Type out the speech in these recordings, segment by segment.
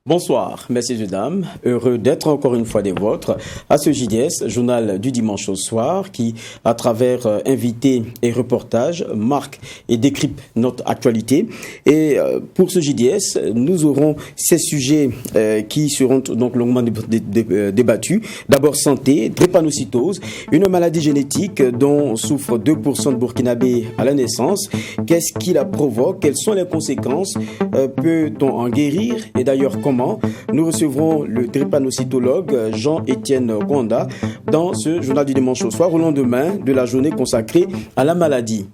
Bonsoir, messieurs et dames. Heureux d'être encore une fois des vôtres à ce JDS, journal du dimanche au soir, qui, à travers invités et reportages, marque et décrypte notre actualité. Et pour ce JDS, nous aurons ces sujets qui seront donc longuement débattus. D'abord, santé, drépanocytose, une maladie génétique dont souffrent 2% de Burkinabés à la naissance. Qu'est-ce qui la provoque? Quelles sont les conséquences? Peut-on en guérir? Et d'ailleurs, comment? Nous recevrons le drépanocytologue Jean-Étienne Gonda dans ce journal du dimanche au soir, au lendemain de la journée consacrée à la maladie.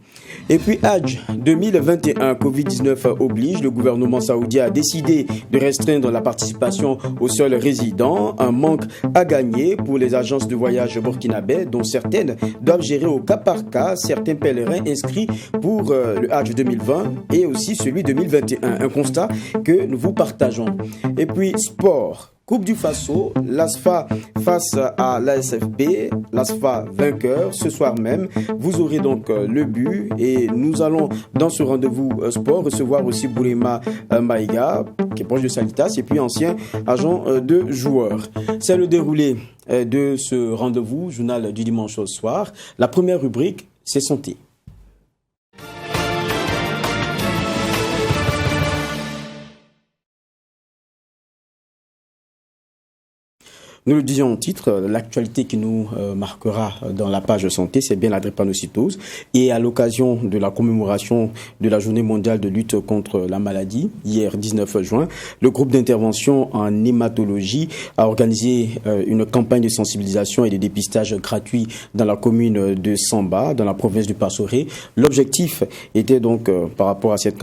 Et puis Hajj 2021, Covid-19 oblige, le gouvernement saoudien a décidé de restreindre la participation aux seuls résidents, un manque à gagner pour les agences de voyage burkinabais, dont certaines doivent gérer au cas par cas certains pèlerins inscrits pour le Hajj 2020 et aussi celui 2021, un constat que nous vous partageons. Et puis sport. Coupe du Faso, l'ASFA face à l'ASFB, l'ASFA vainqueur. Ce soir même, vous aurez donc le but et nous allons dans ce rendez-vous sport recevoir aussi Bourema Maïga, qui est proche de Salitas et puis ancien agent de joueurs. C'est le déroulé de ce rendez-vous, journal du dimanche au soir. La première rubrique, c'est santé. Nous le disions en titre, l'actualité qui nous marquera dans la page santé, c'est bien la drépanocytose. Et à l'occasion de la commémoration de la journée mondiale de lutte contre la maladie, hier 19 juin, le groupe d'intervention en hématologie a organisé une campagne de sensibilisation et de dépistage gratuit dans la commune de Samba, dans la province du Passoré. L'objectif était donc, par rapport à cette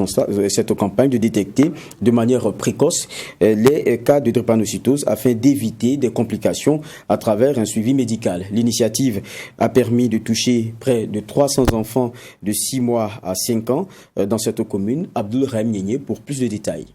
campagne, de détecter de manière précoce les cas de drépanocytose afin d'éviter des complications à travers un suivi médical. L'initiative a permis de toucher près de 300 enfants de 6 mois à 5 ans dans cette commune. Abdul Rahim Nyenye pour plus de détails.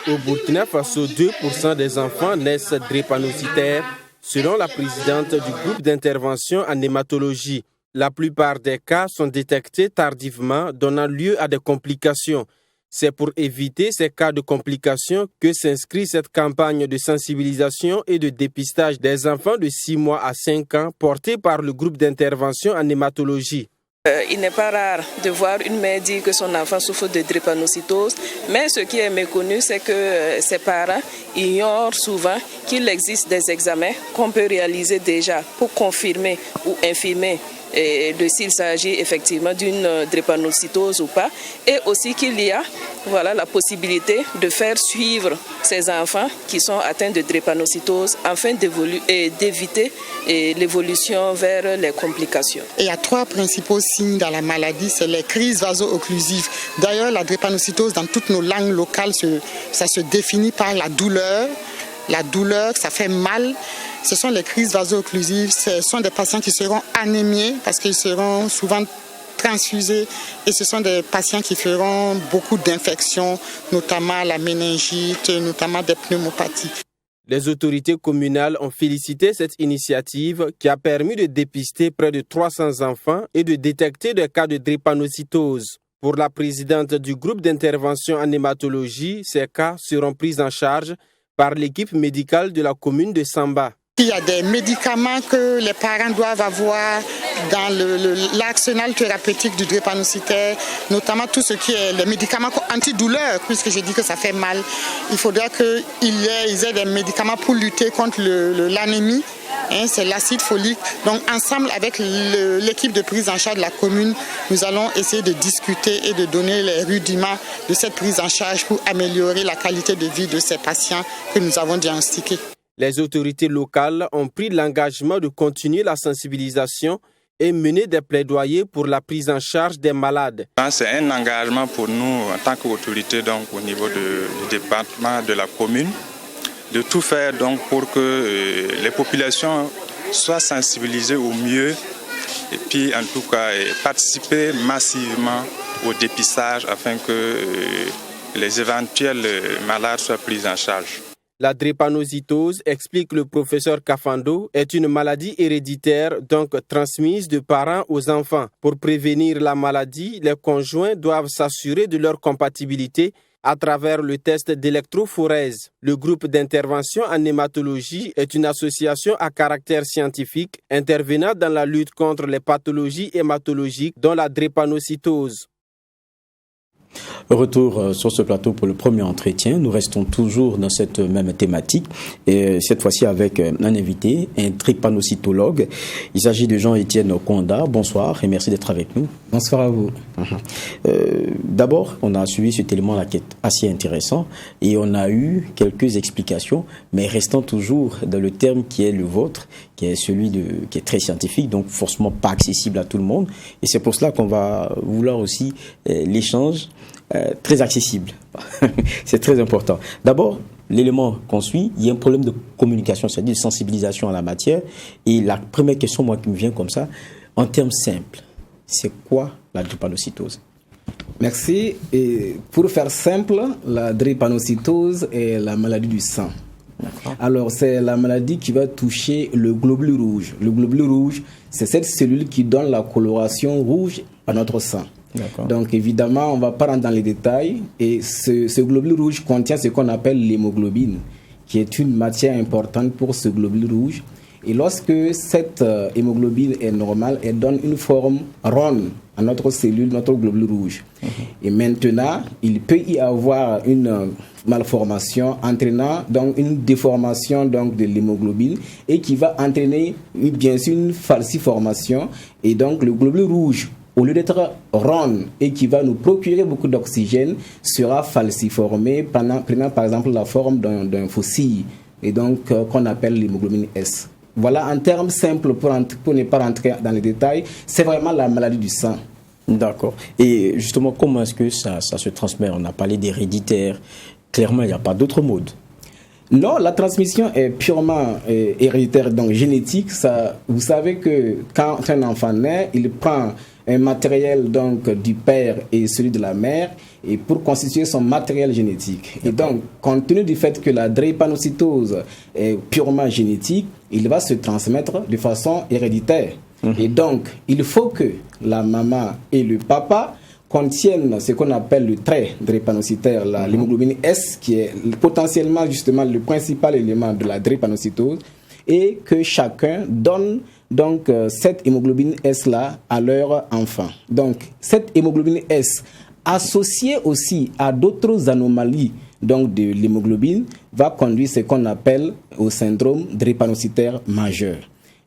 Au Burkina Faso, 2% des enfants naissent drépanocytaires, selon la présidente du groupe d'intervention en hématologie. La plupart des cas sont détectés tardivement, donnant lieu à des complications. C'est pour éviter ces cas de complications que s'inscrit cette campagne de sensibilisation et de dépistage des enfants de 6 mois à 5 ans portée par le groupe d'intervention en hématologie. Il n'est pas rare de voir une mère dire que son enfant souffre de drépanocytose, mais ce qui est méconnu, c'est que ses parents ignorent souvent qu'il existe des examens qu'on peut réaliser déjà pour confirmer ou infirmer s'il s'agit effectivement d'une drépanocytose ou pas, et aussi qu'il y a la possibilité de faire suivre ces enfants qui sont atteints de drépanocytose afin d'éviter l'évolution vers les complications. Il y a 3 principaux signes dans la maladie, c'est les crises vaso-occlusives. D'ailleurs, la drépanocytose dans toutes nos langues locales, ça se définit par la douleur. La douleur, ça fait mal. Ce sont les crises vaso-occlusives. Ce sont des patients qui seront anémiés parce qu'ils seront souvent transfusés. Et ce sont des patients qui feront beaucoup d'infections, notamment la méningite, notamment des pneumopathies. Les autorités communales ont félicité cette initiative qui a permis de dépister près de 300 enfants et de détecter des cas de drépanocytose. Pour la présidente du groupe d'intervention en hématologie, ces cas seront pris en charge par l'équipe médicale de la commune de Samba. Il y a des médicaments que les parents doivent avoir dans l'arsenal thérapeutique du drépanocytaire, notamment tout ce qui est les médicaments antidouleurs, puisque j'ai dit que ça fait mal. Il faudra qu'ils aient des médicaments pour lutter contre l'anémie. C'est l'acide folique. Donc ensemble avec l'équipe de prise en charge de la commune, nous allons essayer de discuter et de donner les rudiments de cette prise en charge pour améliorer la qualité de vie de ces patients que nous avons diagnostiqués. Les autorités locales ont pris l'engagement de continuer la sensibilisation et mener des plaidoyers pour la prise en charge des malades. C'est un engagement pour nous en tant qu'autorité au niveau du département, de la commune, de tout faire pour que les populations soient sensibilisées au mieux et puis en tout cas participer massivement au dépistage afin que les éventuels malades soient pris en charge. La drépanocytose, explique le professeur Kafando, est une maladie héréditaire, donc transmise de parents aux enfants. Pour prévenir la maladie, les conjoints doivent s'assurer de leur compatibilité à travers le test d'électrophorèse. Le groupe d'intervention en hématologie est une association à caractère scientifique intervenant dans la lutte contre les pathologies hématologiques, dont la drépanocytose. Retour sur ce plateau pour le premier entretien. Nous restons toujours dans cette même thématique et cette fois-ci avec un invité, un drépanocytologue. Il s'agit de Jean-Étienne Konda. Bonsoir et merci d'être avec nous. Bonsoir à vous. D'abord, on a suivi cet élément-là qui est assez intéressant et on a eu quelques explications, mais restant toujours dans le terme qui est le vôtre, qui est celui qui est très scientifique, donc forcément pas accessible à tout le monde. Et c'est pour cela qu'on va vouloir aussi l'échange très accessible. C'est très important. D'abord, l'élément qu'on suit, il y a un problème de communication, c'est-à-dire de sensibilisation à la matière. Et la première question, moi, qui me vient comme ça, en termes simples, c'est quoi la drépanocytose? Merci. Et pour faire simple, la drépanocytose est la maladie du sang. Alors, c'est la maladie qui va toucher le globule rouge. Le globule rouge, c'est cette cellule qui donne la coloration rouge à notre sang. Donc, évidemment, on ne va pas rentrer dans les détails. Et ce globule rouge contient ce qu'on appelle l'hémoglobine, qui est une matière importante pour ce globule rouge. Et lorsque cette hémoglobine est normale, elle donne une forme ronde à notre cellule, notre globule rouge. Et maintenant, il peut y avoir une malformation entraînant donc une déformation donc de l'hémoglobine et qui va entraîner bien sûr une falciformation. Et donc le globule rouge, au lieu d'être rond et qui va nous procurer beaucoup d'oxygène, sera falciformé, prenant par exemple la forme d'un fossile, et donc qu'on appelle l'hémoglobine S. Voilà, en termes simples, pour ne pas rentrer dans les détails, c'est vraiment la maladie du sang. D'accord. Et justement, comment est-ce que ça se transmet? On a parlé d'héréditaire. Clairement, il n'y a pas d'autre mode. Non, la transmission est purement héréditaire, donc génétique. Vous savez que quand un enfant naît, il prend un matériel donc du père et celui de la mère et pour constituer son matériel génétique. Et donc, compte tenu du fait que la drépanocytose est purement génétique, il va se transmettre de façon héréditaire. Et donc, il faut que la maman et le papa contiennent ce qu'on appelle le trait drépanocytaire, l'hémoglobine S, qui est potentiellement justement le principal élément de la drépanocytose, et que chacun donne donc cette hémoglobine S-là à leur enfant. Donc, cette hémoglobine S, associée aussi à d'autres anomalies donc de l'hémoglobine, va conduire ce qu'on appelle au syndrome drépanocytaire majeur.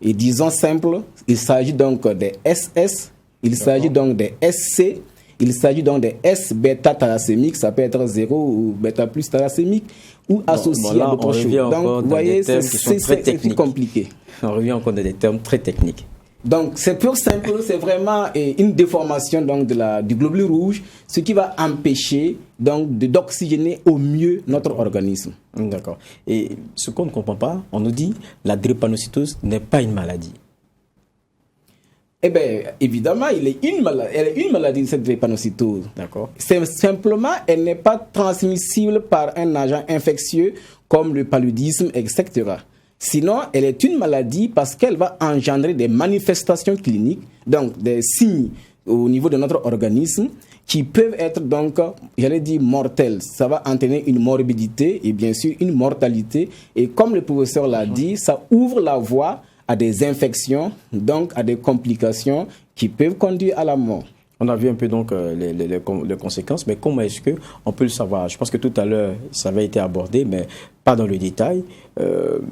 Et disons simple, il s'agit donc des SS, il s'agit donc des SC, il s'agit donc des S-bêta thalassémiques, ça peut être 0 ou bêta plus thalassémique, ou associé à d'autres choses. Donc, vous voyez, c'est compliqué. On revient encore dans des termes très techniques. Donc, c'est pur simple, c'est vraiment une déformation donc, du globule rouge, ce qui va empêcher donc, d'oxygéner au mieux notre organisme. D'accord. Et ce qu'on ne comprend pas, on nous dit la drépanocytose n'est pas une maladie. Eh bien, évidemment, elle est une maladie, cette drépanocytose. D'accord. C'est simplement, elle n'est pas transmissible par un agent infectieux comme le paludisme, etc. Sinon, elle est une maladie parce qu'elle va engendrer des manifestations cliniques, donc des signes au niveau de notre organisme qui peuvent être donc, j'allais dire, mortels. Ça va entraîner une morbidité et bien sûr une mortalité. Et comme le professeur l'a dit, ça ouvre la voie à des infections, donc à des complications qui peuvent conduire à la mort. On a vu un peu donc les conséquences, mais comment est-ce qu'on peut le savoir? Je pense que tout à l'heure, ça avait été abordé, mais pas dans le détail.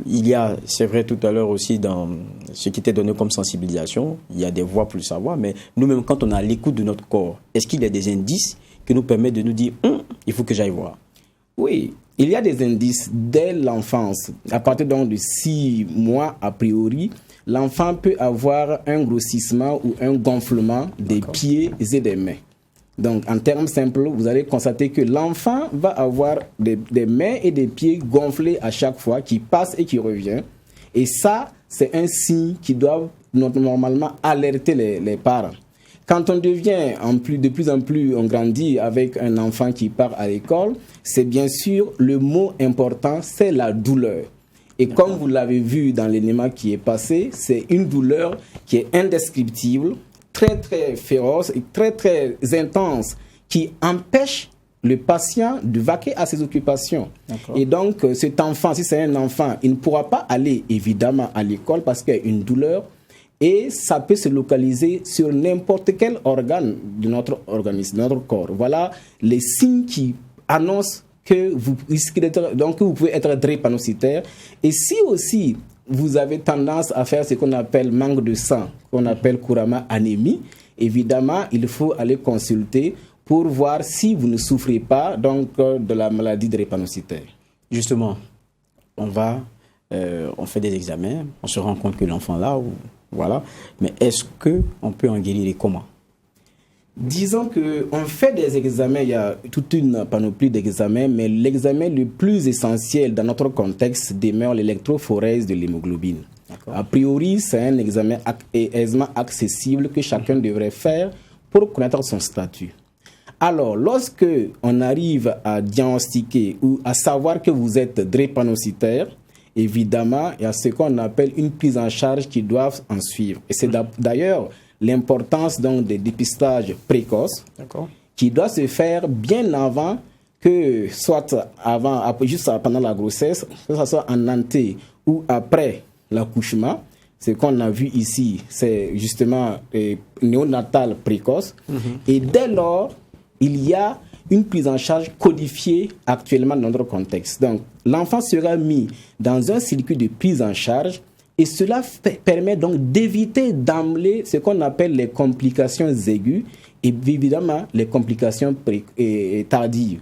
Il y a, c'est vrai tout à l'heure aussi, dans ce qui était donné comme sensibilisation, il y a des voies pour le savoir, mais nous-mêmes, quand on est à l'écoute de notre corps, est-ce qu'il y a des indices qui nous permettent de nous dire « il faut que j'aille voir ». Oui, il y a des indices dès l'enfance. À partir donc de 6 mois, a priori, l'enfant peut avoir un grossissement ou un gonflement des pieds et des mains. Donc, en termes simples, vous allez constater que l'enfant va avoir des mains et des pieds gonflés à chaque fois, qui passe et qui revient. Et ça, c'est un signe qui doit normalement alerter les parents. Quand on devient de plus en plus, on grandit avec un enfant qui part à l'école, c'est bien sûr le mot important, c'est la douleur. Et comme vous l'avez vu dans l'élément qui est passé, c'est une douleur qui est indescriptible, très très féroce et très très intense, qui empêche le patient de vaquer à ses occupations. D'accord. Et donc, cet enfant, si c'est un enfant, il ne pourra pas aller évidemment à l'école parce qu'il y a une douleur et ça peut se localiser sur n'importe quel organe de notre organisme, de notre corps. Voilà les signes qui annoncent que vous risquez d'être, donc que vous pouvez être drépanocytaire. Et si aussi vous avez tendance à faire ce qu'on appelle manque de sang, qu'on appelle couramment anémie, évidemment, il faut aller consulter pour voir si vous ne souffrez pas donc, de la maladie drépanocytaire. Justement, on fait des examens, on se rend compte que l'enfant là, voilà. Mais est-ce qu'on peut en guérir et comment? Disons qu'on fait des examens, il y a toute une panoplie d'examens, mais l'examen le plus essentiel dans notre contexte demeure l'électrophorèse de l'hémoglobine. D'accord. A priori, c'est un examen aisément accessible que chacun devrait faire pour connaître son statut. Alors, lorsque on arrive à diagnostiquer ou à savoir que vous êtes drépanocytaire, évidemment, il y a ce qu'on appelle une prise en charge qui doit en suivre. Et c'est d'ailleurs l'importance donc des dépistages précoces. D'accord. Qui doit se faire bien avant que soit avant, juste pendant la grossesse, que ce soit en ante ou après l'accouchement. Ce qu'on a vu ici, c'est justement néonatal précoce. Et dès lors, il y a une prise en charge codifiée actuellement dans notre contexte. Donc, l'enfant sera mis dans un circuit de prise en charge et cela permet donc d'éviter d'emblée ce qu'on appelle les complications aiguës et évidemment les complications tardives.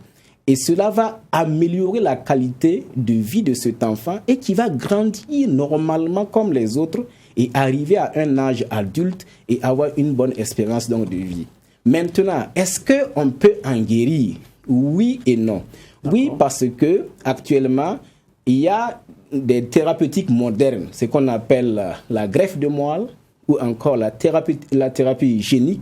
Et cela va améliorer la qualité de vie de cet enfant et qui va grandir normalement comme les autres et arriver à un âge adulte et avoir une bonne espérance donc, de vie. Maintenant, est-ce qu'on peut en guérir? Oui et non. D'accord. Oui, parce que actuellement, il y a des thérapeutiques modernes, ce qu'on appelle la greffe de moelle ou encore la thérapie génique,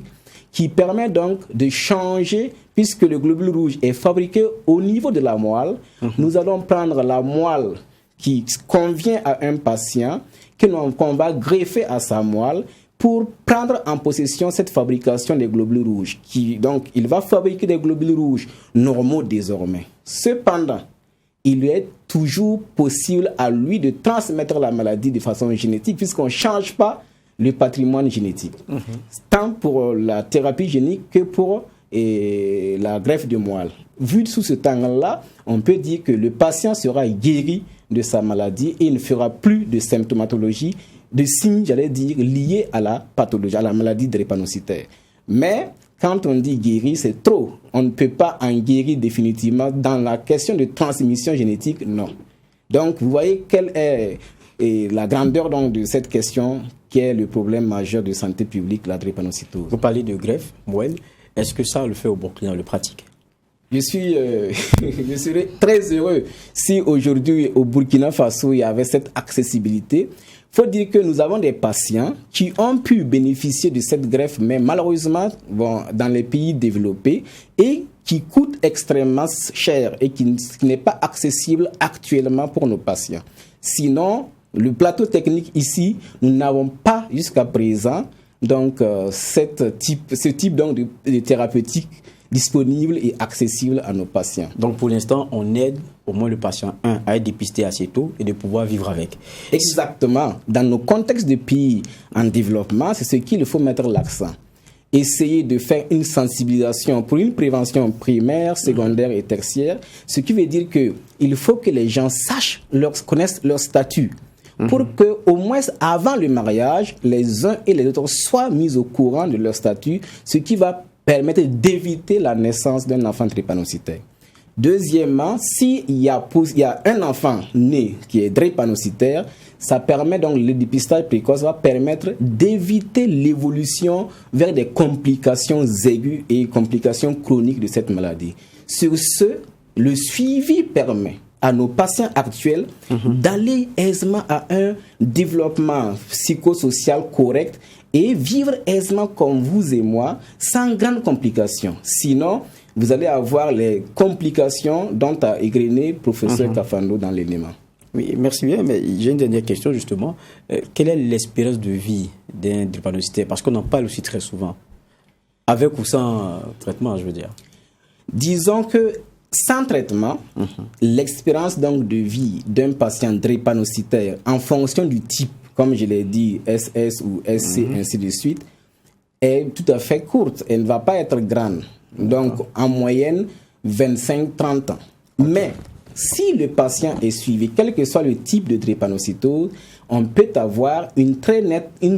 qui permet donc de changer, puisque le globule rouge est fabriqué au niveau de la moelle. Nous allons prendre la moelle qui convient à un patient, qu'on va greffer à sa moelle, pour prendre en possession cette fabrication des globules rouges. Donc, il va fabriquer des globules rouges normaux désormais. Cependant, il est toujours possible à lui de transmettre la maladie de façon génétique, puisqu'on ne change pas le patrimoine génétique. Tant pour la thérapie génique que pour la greffe de moelle. Vu sous ce temps-là, on peut dire que le patient sera guéri de sa maladie et il ne fera plus de symptomatologie, de signes, j'allais dire, liés à la pathologie, à la maladie drépanocytaire. Mais quand on dit guérir, c'est trop. On ne peut pas en guérir définitivement. Dans la question de transmission génétique, non. Donc, vous voyez quelle est la grandeur donc, de cette question qui est le problème majeur de santé publique, la drépanocytose. Vous parlez de greffe, Moël. Est-ce que ça, on le fait au Burkina, on le pratique? Je serais très heureux si aujourd'hui au Burkina Faso il y avait cette accessibilité. Il faut dire que nous avons des patients qui ont pu bénéficier de cette greffe, mais malheureusement dans les pays développés et qui coûte extrêmement cher et qui n'est pas accessible actuellement pour nos patients. Sinon, le plateau technique ici, nous n'avons pas jusqu'à présent donc, ce type donc, de thérapeutique disponible et accessible à nos patients. Donc pour l'instant, on aide au moins le patient à être dépisté assez tôt et de pouvoir vivre avec. Exactement. Dans nos contextes de pays en développement, c'est ce qu'il faut mettre l'accent. Essayer de faire une sensibilisation pour une prévention primaire, secondaire et tertiaire, ce qui veut dire qu'il faut que les gens connaissent leur statut. Pour que, au moins avant le mariage, les uns et les autres soient mis au courant de leur statut, ce qui va permettre d'éviter la naissance d'un enfant drépanocytaire. Deuxièmement, s'il y a un enfant né qui est drépanocytaire, ça permet donc, le dépistage précoce va permettre d'éviter l'évolution vers des complications aiguës et complications chroniques de cette maladie. Sur ce, le suivi permet à nos patients actuels d'aller aisément à un développement psychosocial correct et vivre aisément comme vous et moi, sans grandes complications. Sinon, vous allez avoir les complications dont a égrené le professeur Kafando dans l'élément. Oui, merci bien, mais j'ai une dernière question justement. Quelle est l'espérance de vie d'un drépanocytaire? Parce qu'on en parle aussi très souvent. Avec ou sans traitement, je veux dire. Disons que sans traitement, l'expérience donc de vie d'un patient drépanocytaire en fonction du type, comme je l'ai dit, SS ou SC, ainsi de suite, est tout à fait courte. Elle ne va pas être grande. Donc, en moyenne, 25-30 ans. Mais, si le patient est suivi, quel que soit le type de drépanocytose, on peut avoir une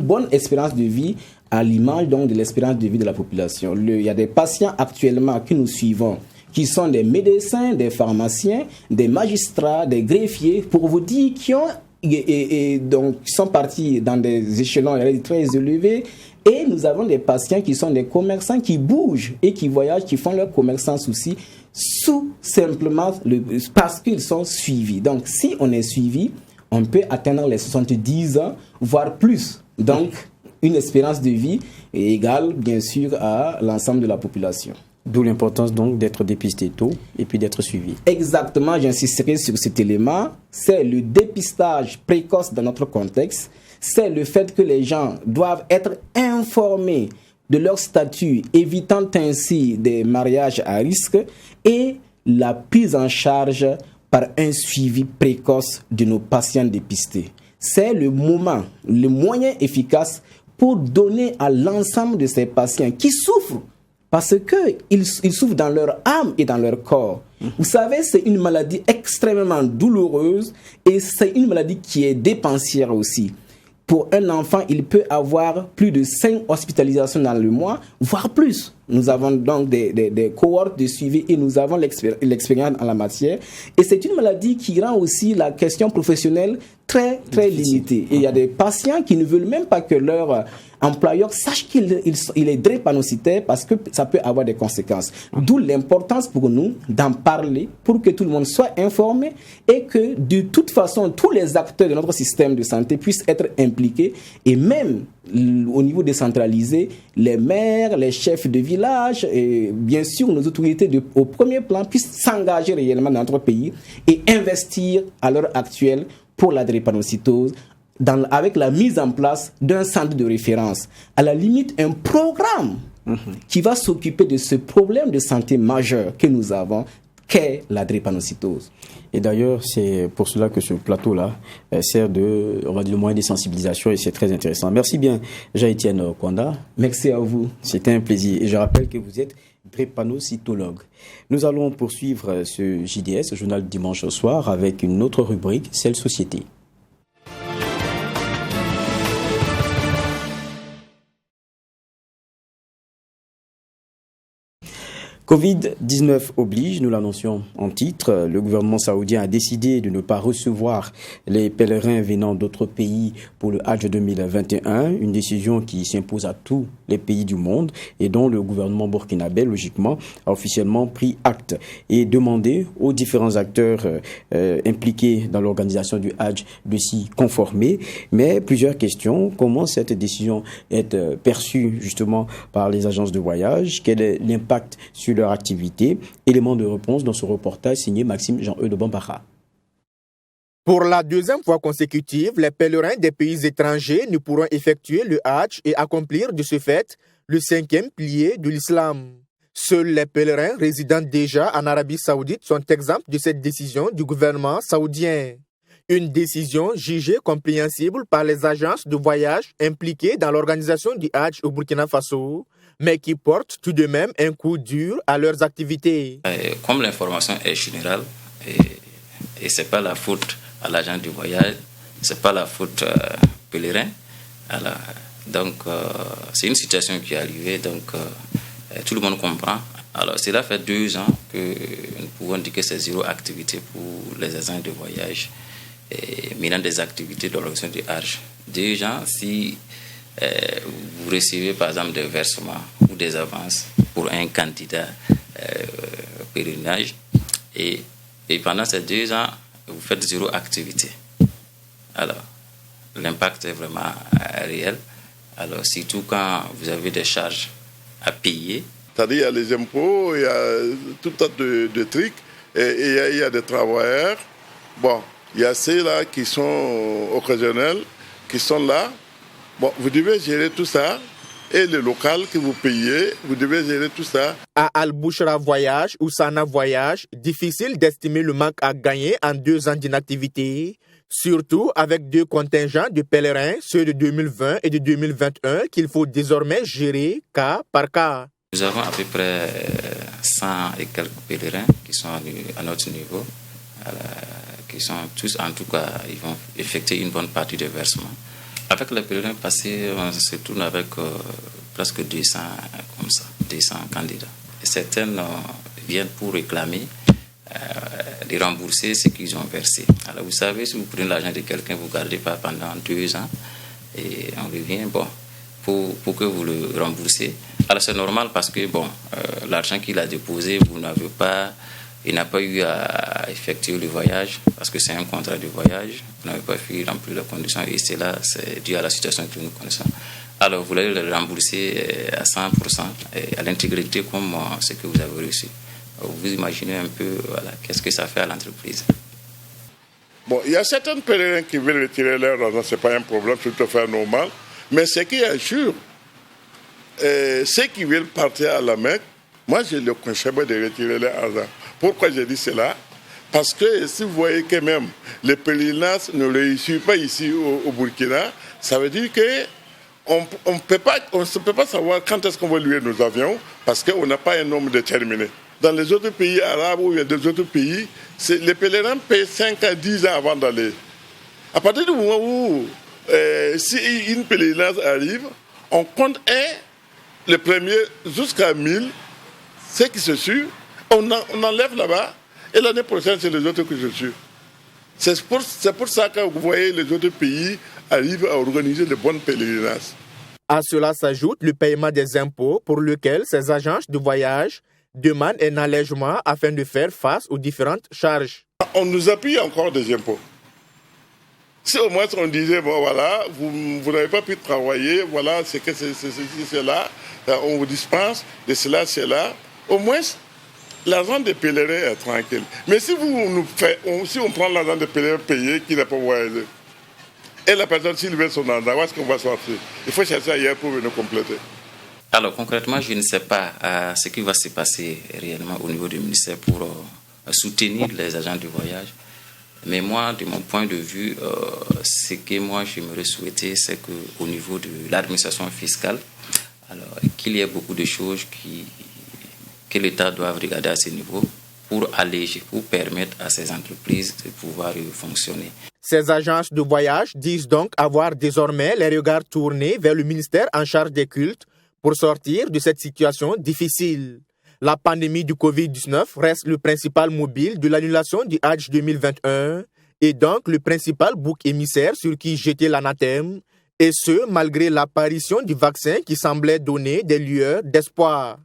bonne espérance de vie à l'image donc de l'espérance de vie de la population. Il y a des patients actuellement que nous suivons qui sont des médecins, des pharmaciens, des magistrats, des greffiers, pour vous dire qui sont partis dans des échelons très élevés. Et nous avons des patients qui sont des commerçants qui bougent et qui voyagent, qui font leur commerçance aussi, simplement parce qu'ils sont suivis. Donc, si on est suivi, on peut atteindre les 70 ans, voire plus. Donc, une espérance de vie est égale, bien sûr, à l'ensemble de la population. D'où l'importance donc d'être dépisté tôt et puis d'être suivi. Exactement, j'insisterai sur cet élément. C'est le dépistage précoce dans notre contexte. C'est le fait que les gens doivent être informés de leur statut, évitant ainsi des mariages à risque et la prise en charge par un suivi précoce de nos patients dépistés. C'est le moyen efficace pour donner à l'ensemble de ces patients qui souffrent, parce qu'ils souffrent dans leur âme et dans leur corps. Vous savez, c'est une maladie extrêmement douloureuse et c'est une maladie qui est dépensière aussi. Pour un enfant, il peut avoir plus de 5 hospitalisations dans le mois, voire plus. Nous avons donc des cohortes de suivi et nous avons l'expérience en la matière. Et c'est une maladie qui rend aussi la question professionnelle très, très limitée. Et il y a des patients qui ne veulent même pas que leur employeur sache qu'il est drépanocytaire parce que ça peut avoir des conséquences. D'où l'importance pour nous d'en parler pour que tout le monde soit informé et que de toute façon, tous les acteurs de notre système de santé puissent être impliqués et même au niveau décentralisé, les maires, les chefs de village et bien sûr nos autorités au premier plan puissent s'engager réellement dans notre pays et investir à l'heure actuelle pour la drépanocytose avec la mise en place d'un centre de référence. À la limite, un programme qui va s'occuper de ce problème de santé majeur que nous avons, qu'est la drépanocytose. Et d'ailleurs, c'est pour cela que ce plateau-là sert de moyen de sensibilisation et c'est très intéressant. Merci bien, Jean-Étienne Kwanda. Merci à vous. C'était un plaisir. Et je rappelle que vous êtes drépanocytologue. Nous allons poursuivre ce JDS, Journal du dimanche au soir, avec une autre rubrique, celle Société. Covid-19 oblige, nous l'annoncions en titre. Le gouvernement saoudien a décidé de ne pas recevoir les pèlerins venant d'autres pays pour le Hajj 2021, une décision qui s'impose à tous les pays du monde et dont le gouvernement burkinabé, logiquement, a officiellement pris acte et demandé aux différents acteurs impliqués dans l'organisation du Hajj de s'y conformer. Mais plusieurs questions. Comment cette décision est perçue justement par les agences de voyage? Quel est l'impact sur leur activité? Élément de réponse dans ce reportage signé Maxime Jean-Eudes de Bambara. Pour la deuxième fois consécutive, les pèlerins des pays étrangers ne pourront effectuer le Hajj et accomplir de ce fait le 5e pilier de l'islam. Seuls les pèlerins résidant déjà en Arabie Saoudite sont exempts de cette décision du gouvernement saoudien. Une décision jugée compréhensible par les agences de voyage impliquées dans l'organisation du Hajj au Burkina Faso, mais qui porte tout de même un coup dur à leurs activités. Comme l'information est générale, et ce n'est pas la faute à l'agent du voyage, ce n'est pas la faute pèlerin. Donc, c'est une situation qui est arrivée, donc tout le monde comprend. Alors, cela fait 2 ans que nous pouvons dire que c'est zéro activité pour les agents de voyage, menant des activités de l'organisation du Hajj. Déjà, si vous recevez par exemple des versements ou des avances pour un candidat pèlerinage et pendant ces 2 ans, vous faites zéro activité. Alors, l'impact est vraiment réel. Alors, surtout quand vous avez des charges à payer. C'est-à-dire, il y a les impôts, il y a tout un tas de trucs, et il y a des travailleurs. Bon, il y a ceux-là qui sont occasionnels, qui sont là. Bon, vous devez gérer tout ça. et le local que vous payez, vous devez gérer tout ça. À Al-Bouchra Voyage ou Sana Voyage, difficile d'estimer le manque à gagner en 2 ans d'inactivité, surtout avec 2 contingents de pèlerins, ceux de 2020 et de 2021, qu'il faut désormais gérer cas par cas. Nous avons à peu près 100 et quelques pèlerins qui sont à notre niveau, qui sont tous, en tout cas, ils vont effectuer une bonne partie des versements. Avec les pèlerins passés, on se tourne avec presque 200 comme ça, 200 candidats. Et certaines viennent pour réclamer de rembourser ce qu'ils ont versé. Alors vous savez, si vous prenez l'argent de quelqu'un, vous ne gardez pas pendant 2 ans et on revient, pour que vous le remboursez. Alors c'est normal parce que l'argent qu'il a déposé, il n'a pas eu à effectuer le voyage parce que c'est un contrat de voyage. Vous n'avez pas pu remplir les conditions et c'est dû à la situation que nous connaissons. Alors vous allez le rembourser à 100% et à l'intégralité comme ce que vous avez reçu. Vous imaginez un peu qu'est-ce que ça fait à l'entreprise. Il y a certains pèlerins qui veulent retirer leur argent, ce n'est pas un problème, c'est tout à fait normal. Mais ce qui est sûr, ceux qui veulent partir à la Mecque, moi je le conseille de retirer leur argent. Pourquoi je dis cela? Parce que si vous voyez que même les pèlerinages ne réussissent pas ici au Burkina, ça veut dire qu'on ne peut pas savoir quand est-ce qu'on va louer nos avions parce qu'on n'a pas un nombre déterminé. Dans les autres pays arabes ou il y a des autres pays, les pèlerins paient 5 à 10 ans avant d'aller. À partir du moment où si une pèlerinage arrive, on compte le premier jusqu'à 1000, ce qui se suit, on enlève là-bas et l'année prochaine, c'est les autres qui se suivent. C'est pour ça que vous voyez les autres pays arrivent à organiser de bons pèlerinages. À cela s'ajoute le paiement des impôts pour lequel ces agences de voyage demandent un allègement afin de faire face aux différentes charges. On nous appuie encore des impôts. Si au moins on disait, vous n'avez pas pu travailler, voilà, c'est que c'est là, on vous dispense de cela, c'est là. Au moins, l'argent des pèlerins est tranquille. Mais si on prend l'argent des pèlerins payé qui n'a pas voyagé, et la personne, s'il veut son argent, où est-ce qu'on va sortir? Il faut chercher ailleurs pour venir compléter. Alors concrètement, je ne sais pas ce qui va se passer réellement au niveau du ministère pour soutenir les agents de voyage. Mais moi, de mon point de vue, ce que moi j'aimerais souhaiter, c'est qu'au niveau de l'administration fiscale, qu'il y ait beaucoup de choses que l'État doit regarder à ce niveau pour alléger, pour permettre à ces entreprises de pouvoir fonctionner. Ces agences de voyage disent donc avoir désormais les regards tournés vers le ministère en charge des cultes pour sortir de cette situation difficile. La pandémie du Covid-19 reste le principal mobile de l'annulation du Hajj 2021 et donc le principal bouc émissaire sur qui jeter l'anathème, et ce malgré l'apparition du vaccin qui semblait donner des lueurs d'espoir.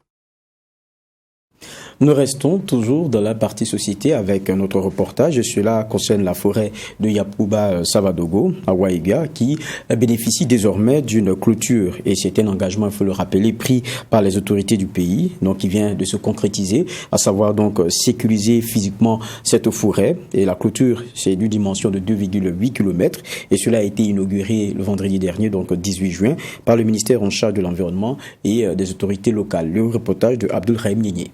Nous restons toujours dans la partie société avec notre reportage. Cela concerne la forêt de Yakuba Savadogo à Waiga qui bénéficie désormais d'une clôture. Et c'est un engagement, il faut le rappeler, pris par les autorités du pays, donc qui vient de se concrétiser, à savoir donc sécuriser physiquement cette forêt. Et la clôture, c'est d'une dimension de 2,8 km. Et cela a été inauguré le vendredi dernier, donc 18 juin, par le ministère en charge de l'environnement et des autorités locales. Le reportage de Abdul Rahim Nigné.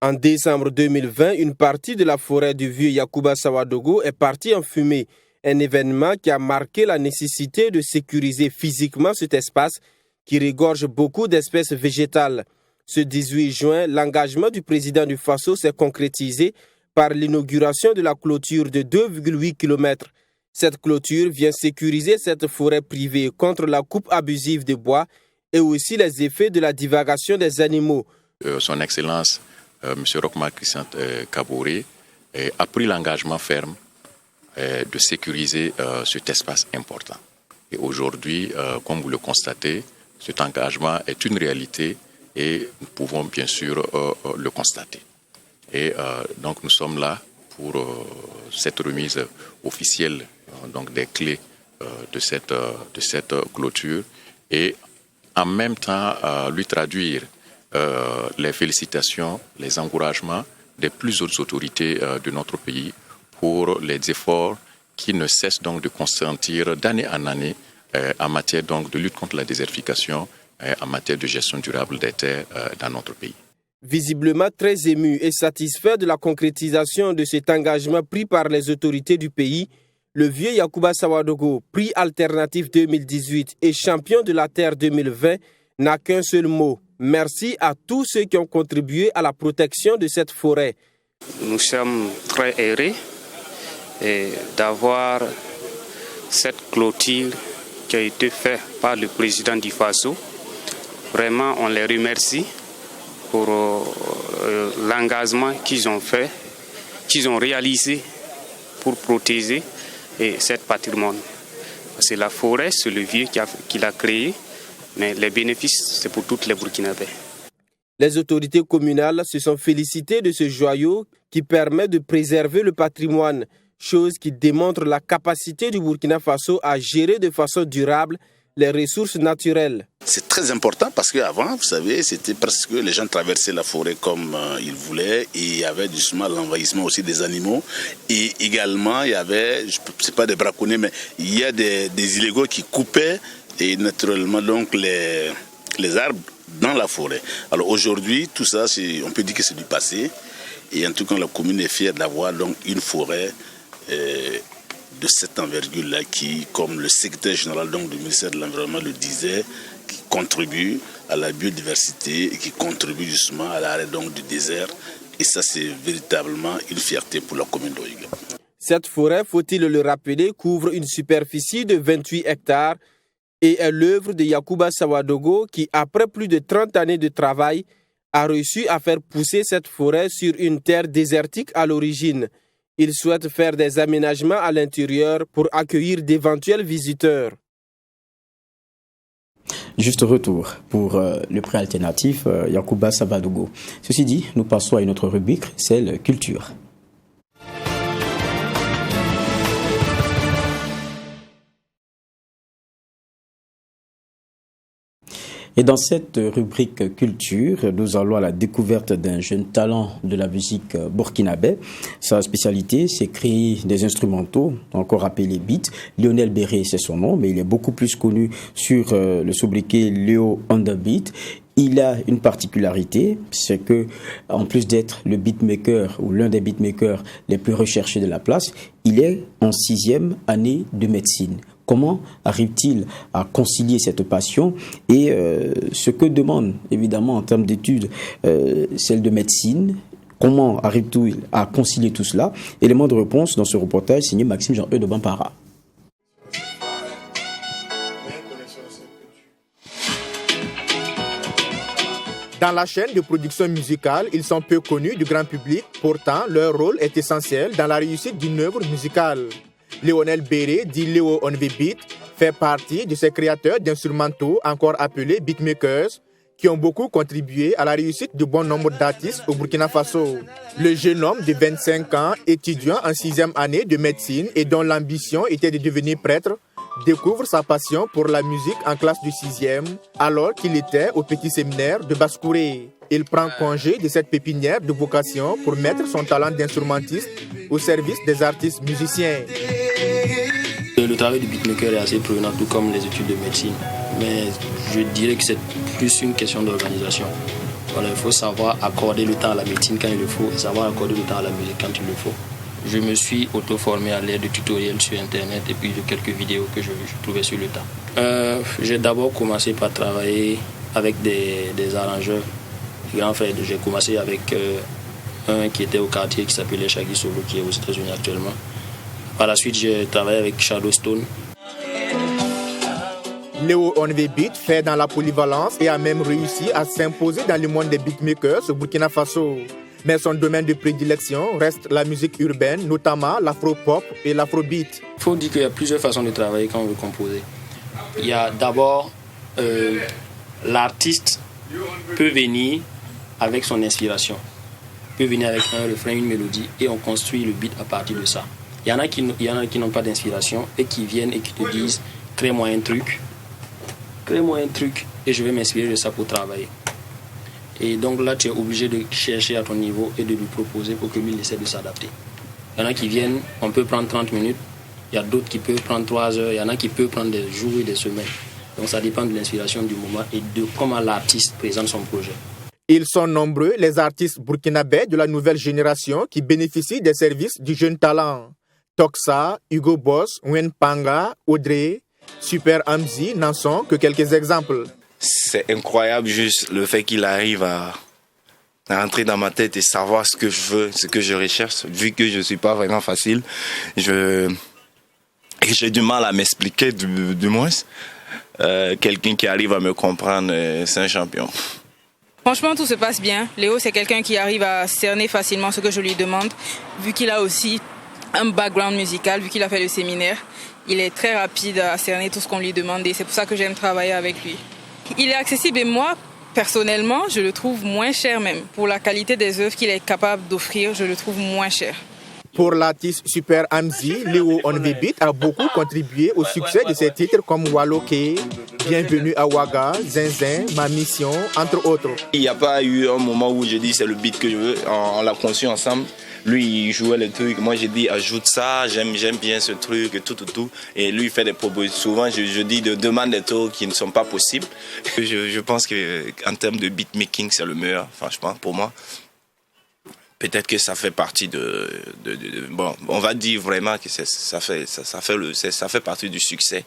En décembre 2020, une partie de la forêt du vieux Yakuba Savadogo est partie en fumée. Un événement qui a marqué la nécessité de sécuriser physiquement cet espace qui regorge beaucoup d'espèces végétales. Ce 18 juin, l'engagement du président du Faso s'est concrétisé par l'inauguration de la clôture de 2,8 km. Cette clôture vient sécuriser cette forêt privée contre la coupe abusive de bois et aussi les effets de la divagation des animaux. Son Excellence M. Rochma Christian Kaboré a pris l'engagement ferme de sécuriser cet espace important. Et aujourd'hui, comme vous le constatez, cet engagement est une réalité et nous pouvons bien sûr le constater. Et donc nous sommes là pour cette remise officielle donc des clés de cette clôture et en même temps lui traduire les félicitations, les encouragements des plus hautes autorités de notre pays pour les efforts qui ne cessent donc de consentir d'année en année en matière donc de lutte contre la désertification en matière de gestion durable des terres dans notre pays. Visiblement très ému et satisfait de la concrétisation de cet engagement pris par les autorités du pays, le vieux Yacouba Sawadogo, prix alternatif 2018 et champion de la terre 2020, n'a qu'un seul mot. Merci à tous ceux qui ont contribué à la protection de cette forêt. Nous sommes très heureux d'avoir cette clôture qui a été faite par le président du FASO. Vraiment, on les remercie pour l'engagement qu'ils ont fait, qu'ils ont réalisé pour protéger cette patrimoine. Parce que la forêt, c'est le vieux qui l'a créé, mais les bénéfices, c'est pour toutes les Burkinabés. Les autorités communales se sont félicitées de ce joyau qui permet de préserver le patrimoine, chose qui démontre la capacité du Burkina Faso à gérer de façon durable les ressources naturelles. C'est très important parce qu'avant, vous savez, c'était parce que les gens traversaient la forêt comme ils voulaient et il y avait justement l'envahissement aussi des animaux et également il y avait, c'est pas des braconniers, mais il y a des illégaux qui coupaient et naturellement donc les arbres dans la forêt. Alors aujourd'hui, tout ça, on peut dire que c'est du passé et en tout cas la commune est fière d'avoir donc une forêt de cette envergure-là qui, comme le secrétaire général donc, du ministère de l'Environnement le disait, qui contribue à la biodiversité et qui contribue justement à l'arrêt donc, du désert. Et ça, c'est véritablement une fierté pour la commune d'Oïga. Cette forêt, faut-il le rappeler, couvre une superficie de 28 hectares et est l'œuvre de Yacouba Sawadogo qui, après plus de 30 années de travail, a réussi à faire pousser cette forêt sur une terre désertique à l'origine. Il souhaite faire des aménagements à l'intérieur pour accueillir d'éventuels visiteurs. Juste retour pour le prix alternatif Yacouba Sawadogo. Ceci dit, nous passons à une autre rubrique, celle culture. Et dans cette rubrique culture, nous allons à la découverte d'un jeune talent de la musique burkinabé. Sa spécialité, c'est créer des instrumentaux, encore appelés beats. Lionel Béré, c'est son nom, mais il est beaucoup plus connu sur le sobriquet Léo on the Beat. Il a une particularité, c'est que, en plus d'être le beatmaker ou l'un des beatmakers les plus recherchés de la place, il est en 6e année de médecine. Comment arrive-t-il à concilier cette passion et ce que demande évidemment en termes d'études celle de médecine? Comment arrive-t-il à concilier tout cela? Élément de réponse dans ce reportage signé Maxime Jean-Eudes de Bampara. Dans la chaîne de production musicale, ils sont peu connus du grand public. Pourtant, leur rôle est essentiel dans la réussite d'une œuvre musicale. Lionel Béré, dit Léo on the Beat, fait partie de ces créateurs d'instrumentaux, encore appelés beatmakers, qui ont beaucoup contribué à la réussite de bon nombre d'artistes au Burkina Faso. Le jeune homme de 25 ans, étudiant en 6e année de médecine et dont l'ambition était de devenir prêtre, découvre sa passion pour la musique en classe du 6e, alors qu'il était au petit séminaire de Basse-Kouré. Il prend congé de cette pépinière de vocation pour mettre son talent d'instrumentiste au service des artistes musiciens. Le travail du beatmaker est assez prenant, tout comme les études de médecine. Mais je dirais que c'est plus une question d'organisation. Voilà, il faut savoir accorder le temps à la médecine quand il le faut et savoir accorder le temps à la musique quand il le faut. Je me suis auto-formé à l'aide de tutoriels sur Internet et puis de quelques vidéos que je trouvais sur le tas. J'ai d'abord commencé par travailler avec des arrangeurs. En fait, j'ai commencé avec un qui était au quartier qui s'appelait Shaggy Solo, qui est aux États-Unis actuellement. Par la suite, j'ai travaillé avec Shadowstone. Léo on the Beat fait dans la polyvalence et a même réussi à s'imposer dans le monde des beatmakers au Burkina Faso. Mais son domaine de prédilection reste la musique urbaine, notamment l'afro-pop et l'afrobeat. Il faut dire qu'il y a plusieurs façons de travailler quand on veut composer. Il y a d'abord l'artiste peut venir avec son inspiration, peut venir avec un refrain, une mélodie et on construit le beat à partir de ça. Il y en a qui n'ont pas d'inspiration et qui viennent et qui te disent crée-moi un truc et je vais m'inspirer de ça pour travailler. Et donc là, tu es obligé de chercher à ton niveau et de lui proposer pour que lui essaie de s'adapter. Il y en a qui viennent, on peut prendre 30 minutes. Il y a d'autres qui peuvent prendre 3 heures. Il y en a qui peuvent prendre des jours et des semaines. Donc ça dépend de l'inspiration du moment et de comment l'artiste présente son projet. Ils sont nombreux, les artistes burkinabés de la nouvelle génération qui bénéficient des services du jeune talent. Toxa, Hugo Boss, Wen Panga, Audrey, Super Hamzi n'en sont que quelques exemples. C'est incroyable juste le fait qu'il arrive à rentrer dans ma tête et savoir ce que je veux, ce que je recherche. Vu que je ne suis pas vraiment facile, j'ai du mal à m'expliquer du moins. Quelqu'un qui arrive à me comprendre, c'est un champion. Franchement, tout se passe bien. Léo, c'est quelqu'un qui arrive à cerner facilement ce que je lui demande, vu qu'il a aussi un background musical, vu qu'il a fait le séminaire. Il est très rapide à cerner tout ce qu'on lui demande et c'est pour ça que j'aime travailler avec lui. Il est accessible et moi, personnellement, je le trouve moins cher même. Pour la qualité des œuvres qu'il est capable d'offrir, je le trouve moins cher. Pour l'artiste Super Hamzi, Léo On The Beat a beaucoup contribué au succès de ses titres comme Waloké, Bienvenue à Ouaga, Zinzin, Ma Mission, entre autres. Il n'y a pas eu un moment où j'ai dit c'est le beat que je veux, on l'a conçu ensemble. Lui, il jouait les trucs, moi j'ai dit ajoute ça, j'aime bien ce truc, et tout. Et lui, il fait des propositions. Souvent, je dis de demande des trucs qui ne sont pas possibles. Je pense qu'en termes de beatmaking, c'est le meilleur, franchement, pour moi. Peut-être que ça fait partie bon, on va dire vraiment que ça fait partie du succès.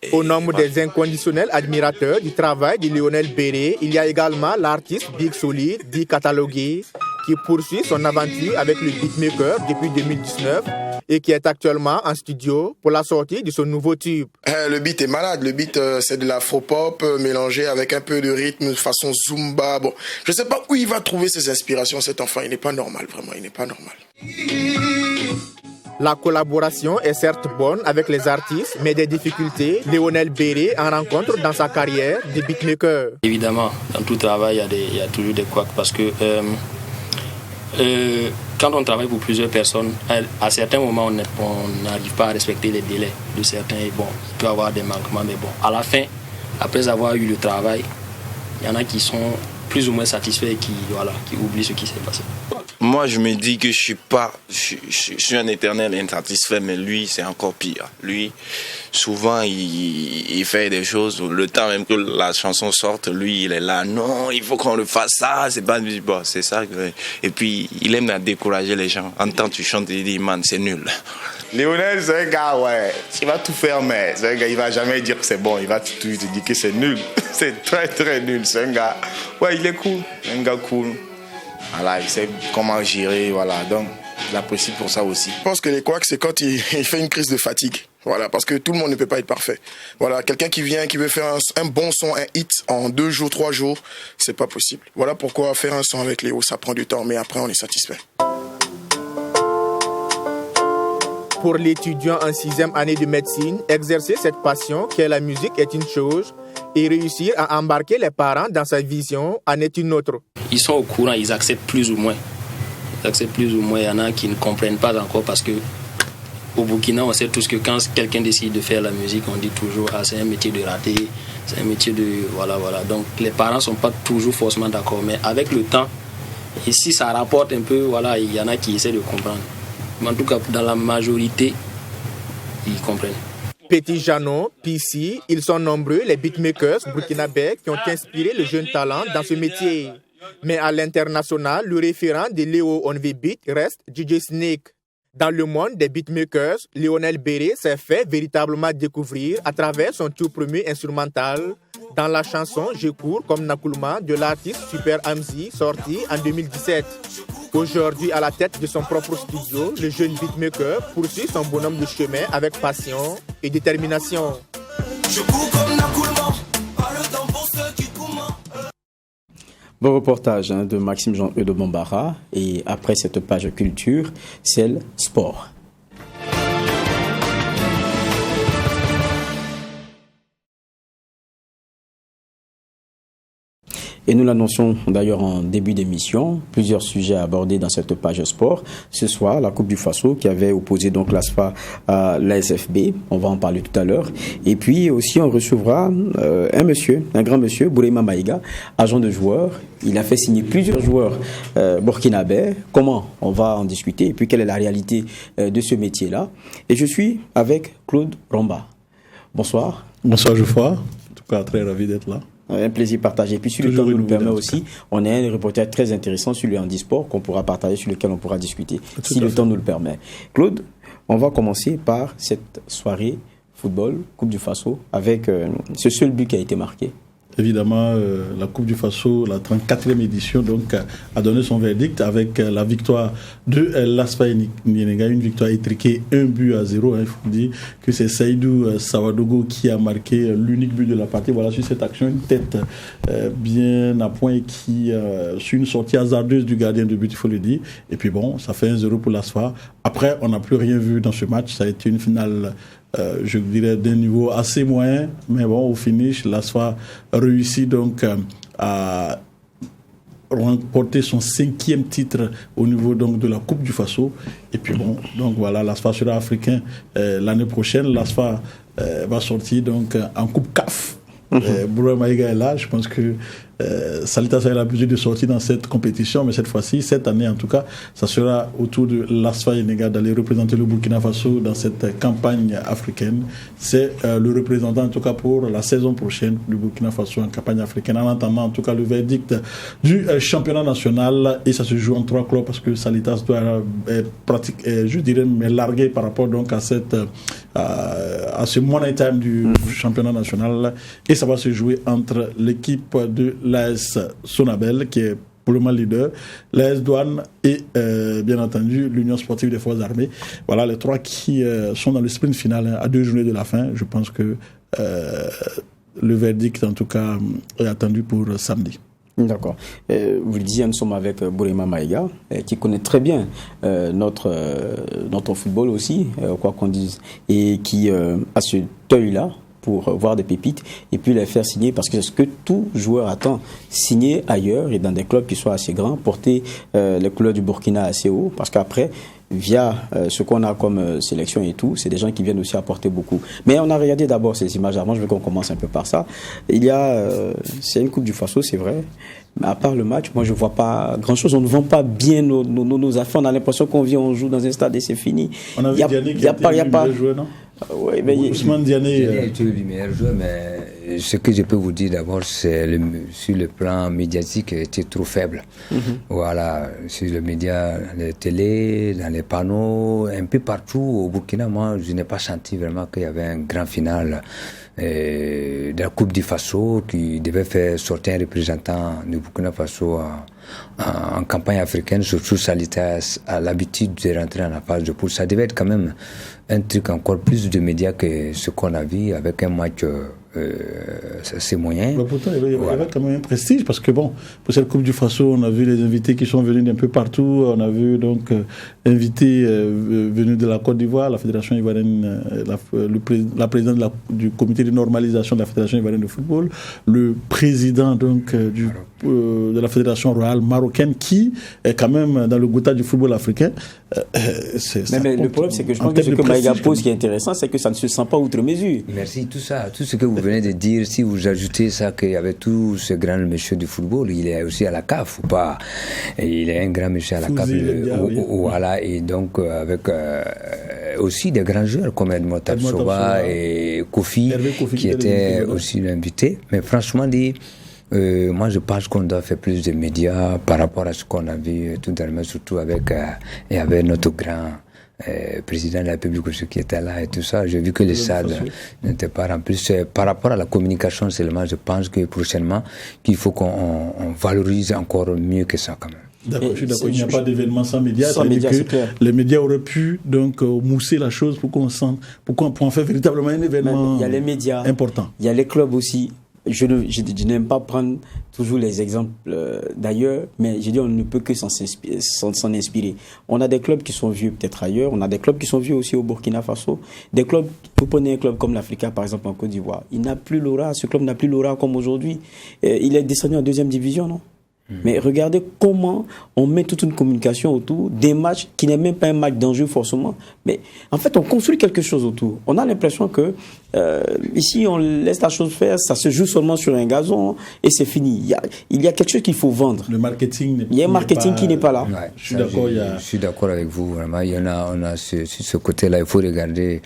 Et au nombre des inconditionnels admirateurs du travail de Lionel Béré, il y a également l'artiste Big Solid, dit catalogué, qui poursuit son aventure avec le beatmaker depuis 2019 et qui est actuellement en studio pour la sortie de son nouveau tube. Le beat est malade, le beat c'est de l'afro-pop mélangé avec un peu de rythme façon Zumba. Bon, je ne sais pas où il va trouver ses inspirations, cet enfant, il n'est pas normal, vraiment, il n'est pas normal. La collaboration est certes bonne avec les artistes, mais des difficultés, Lionel Béré en rencontre dans sa carrière de beatmaker. Évidemment, dans tout travail, il y a toujours des couacs parce que quand on travaille pour plusieurs personnes, à certains moments, on n'arrive pas à respecter les délais de certains. Et bon, il peut y avoir des manquements, mais bon, à la fin, après avoir eu le travail, il y en a qui sont plus ou moins satisfaits et qui oublient ce qui s'est passé. Moi, je me dis que je suis un éternel insatisfait, mais lui, c'est encore pire. Lui, souvent, il fait des choses, le temps même que la chanson sorte, lui, il est là, non, il faut qu'on le fasse ça, c'est pas bon, c'est ça. Et puis, il aime à décourager les gens. En temps, tu chantes, il dit, man, c'est nul. Lionel, c'est un gars, ouais, il va tout faire, mais c'est un gars, il va jamais dire que c'est bon, il va te dire que c'est nul. C'est très, très nul, c'est un gars, ouais, il est cool, un gars cool. Voilà, il sait comment gérer, voilà, donc je l'apprécie pour ça aussi. Je pense que les couacs, c'est quand il fait une crise de fatigue, voilà, parce que tout le monde ne peut pas être parfait. Voilà, quelqu'un qui vient, qui veut faire un bon son, un hit en 2 jours, 3 jours, c'est pas possible. Voilà pourquoi faire un son avec Léo, ça prend du temps, mais après on est satisfait. Pour l'étudiant en 6e année de médecine, exercer cette passion qui est la musique est une chose et réussir à embarquer les parents dans sa vision en est une autre. Ils sont au courant, ils acceptent plus ou moins. Il y en a qui ne comprennent pas encore parce que au Burkina, on sait tous que quand quelqu'un décide de faire la musique, on dit toujours « Ah, c'est un métier de raté, c'est un métier de... » Voilà. Donc les parents ne sont pas toujours forcément d'accord, mais avec le temps, et si ça rapporte un peu, voilà, il y en a qui essaient de comprendre. Mais en tout cas, dans la majorité, ils comprennent. Petit Janon, PC, ils sont nombreux les beatmakers burkinabés qui ont inspiré le jeune talent dans ce métier. Mais à l'international, le référent de Léo On The Beat reste DJ Snake. Dans le monde des beatmakers, Lionel Béré s'est fait véritablement découvrir à travers son tout premier instrumental dans la chanson Je cours comme Nakulma de l'artiste Super Hamzi sorti en 2017. Aujourd'hui, à la tête de son propre studio, le jeune beatmaker poursuit son bonhomme de chemin avec passion et détermination. Je cours comme Nakulma, pas le temps pour ceux qui courent. Bon reportage de Maxime Jean-Eudes Bombara. Et après cette page culture, celle sport. Et nous l'annonçons d'ailleurs en début d'émission, plusieurs sujets abordés dans cette page sport. Ce soir, la Coupe du Faso qui avait opposé donc l'ASFA à l'ASFB, on va en parler tout à l'heure. Et puis aussi on recevra un grand monsieur, Bourema Maïga, agent de joueur. Il a fait signer plusieurs joueurs burkinabés. Comment? On va en discuter. Et puis quelle est la réalité de ce métier-là? Et je suis avec Claude Romba. Bonsoir. Bonsoir Geoffroy. cas, très ravi d'être là. Un plaisir partagé. Et puis, si le temps nous le permet aussi, on a un reportage très intéressant sur le handisport qu'on pourra partager, sur lequel on pourra discuter, si le temps nous le permet. Claude, on va commencer par cette soirée football, Coupe du Faso, avec ce seul but qui a été marqué. Évidemment, la Coupe du Faso, la 34e édition, donc, a donné son verdict avec la victoire de l'Asfa Nienenga, une victoire étriquée 1-0. Il faut dire que c'est Seydou Sawadogo qui a marqué l'unique but de la partie. Voilà, sur cette action, une tête bien à point qui, sur une sortie hasardeuse du gardien de but, il faut le dire. Et puis bon, ça fait 1-0 pour l'Asfa. Après, on n'a plus rien vu dans ce match. Ça a été une finale, je dirais, d'un niveau assez moyen. Mais bon, au finish, l'Asfa réussit donc à remporter son 5e titre au niveau donc de la Coupe du Faso. Et puis bon, donc voilà, l'Asfa sera africain l'année prochaine. L'Asfa va sortir donc en Coupe CAF. Bourama Maïga est là, je pense que Salitas a l'habitude de sortir dans cette compétition, mais cette fois-ci, cette année en tout cas, ça sera autour de l'Asfa Nienenga d'aller représenter le Burkina Faso dans cette campagne africaine. C'est le représentant en tout cas pour la saison prochaine du Burkina Faso en campagne africaine, en attendant en tout cas le verdict du championnat national, et ça se joue en 3 clubs parce que Salitas doit pratiquer, je dirais, mais larguer par rapport donc à cette à ce money time du championnat national, et ça va se jouer entre l'équipe de l'AS Sonabel qui est pour le moment leader, l'AS Douane et bien entendu l'Union sportive des forces armées. Voilà les 3 qui sont dans le sprint final à 2 journées de la fin. Je pense que le verdict en tout cas est attendu pour samedi. D'accord. Vous le disiez, nous sommes avec Bourama Maïga, qui connaît très bien notre football aussi, quoi qu'on dise, et qui a ce œil-là pour voir des pépites et puis les faire signer, parce que c'est ce que tout joueur attend, signer ailleurs et dans des clubs qui soient assez grands, porter les couleurs du Burkina assez haut, parce qu'après, via ce qu'on a comme sélection et tout, c'est des gens qui viennent aussi apporter beaucoup. Mais on a regardé d'abord ces images avant, je veux qu'on commence un peu par ça. Il y a, c'est une Coupe du Faso, c'est vrai, mais à part le match, moi je vois pas grand-chose. On ne vend pas bien nos affaires, on a l'impression qu'on vient, on joue dans un stade et c'est fini. On a vu Diané qui a été le meilleur joueur, non? Oui, mais Ousmane Diané a été le meilleur joueur, mais ce que je peux vous dire d'abord, c'est sur le plan médiatique, il était trop faible. Voilà, sur les médias, les télés, dans les panneaux, un peu partout au Burkina, moi, je n'ai pas senti vraiment qu'il y avait un grand final de la Coupe du Faso qui devait faire sortir un représentant du Burkina Faso en campagne africaine, surtout Salitas a l'habitude de rentrer en la phase de poule. Ça devait être quand même un truc encore plus de médias que ce qu'on a vu avec un match c'est moyen. Bah pourtant, il y avait quand même un prestige, parce que bon, pour cette Coupe du Faso, on a vu les invités qui sont venus d'un peu partout. On a vu donc invités venus de la Côte d'Ivoire, la Fédération ivoirienne, la présidente du comité de normalisation de la Fédération ivoirienne de football, le président donc de la Fédération royale marocaine, qui est quand même dans le gotha du football africain. Mais le problème, c'est que je pense que ce que Maïga pose qui est intéressant, c'est que ça ne se sent pas outre mesure. Merci, tout ce que vous venez de dire, si vous ajoutez ça qu'il y avait tous ces grands messieurs du football, il est aussi à la CAF ou pas, et il est un grand monsieur à la CAF, voilà, et donc avec aussi des grands joueurs comme Edmond Tapsoba et Kofi qui étaient aussi l'invité. Mais franchement dit, moi je pense qu'on doit faire plus de médias par rapport à ce qu'on a vu tout dernièrement, surtout avec notre grand président de la République aussi qui était là et tout ça. J'ai vu que les stades n'étaient pas remplis. Par rapport à la communication seulement, je pense que prochainement qu'il faut qu'on valorise encore mieux que ça quand même. D'accord, je suis d'accord. Il n'y a pas d'événement sans médias. Les médias auraient pu donc mousser la chose pour qu'on sente, pour en faire véritablement un événement. Il y a les médias important. Il y a les clubs aussi. Je n'aime pas prendre toujours les exemples d'ailleurs, mais je dis on ne peut que s'en inspirer. On a des clubs qui sont vieux peut-être ailleurs, on a des clubs qui sont vieux aussi au Burkina Faso. Des clubs, vous prenez un club comme l'Africa par exemple en Côte d'Ivoire, il n'a plus l'aura, ce club n'a plus l'aura comme aujourd'hui. Il est descendu en 2e division, non? Mais regardez comment on met toute une communication autour des matchs qui n'est même pas un match d'enjeu forcément. Mais en fait, on construit quelque chose autour. On a l'impression que ici, on laisse la chose faire, ça se joue seulement sur un gazon et c'est fini. Il y a quelque chose qu'il faut vendre. Le marketing. Il y a un marketing qui n'est pas là. Ouais, je suis d'accord avec vous. Vraiment, on a sur ce côté-là, il faut regarder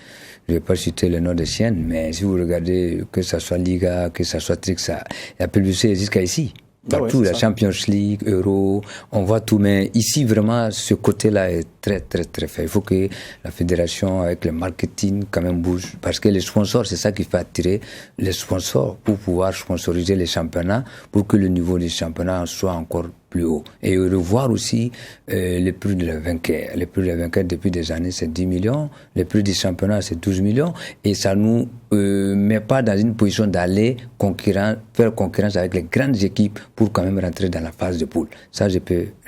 je ne vais pas citer le nom des chiennes, mais si vous regardez, que ce soit Liga, que ce soit Trixa, la publicité jusqu'à ici. Partout, la Champions League, Euro, on voit tout, mais ici, vraiment, ce côté-là est très, très, très faible. Il faut que la fédération, avec le marketing, quand même bouge. Parce que les sponsors, c'est ça qui fait attirer les sponsors pour pouvoir sponsoriser les championnats, pour que le niveau des championnats soit encore plus haut. Et revoir aussi les prix de la vainqueur. Les prix de la vainqueur, depuis des années, c'est 10 millions. Les prix du championnat, c'est 12 millions. Et ça nous met pas dans une position d'aller faire concurrence avec les grandes équipes pour quand même rentrer dans la phase de poule. Ça, je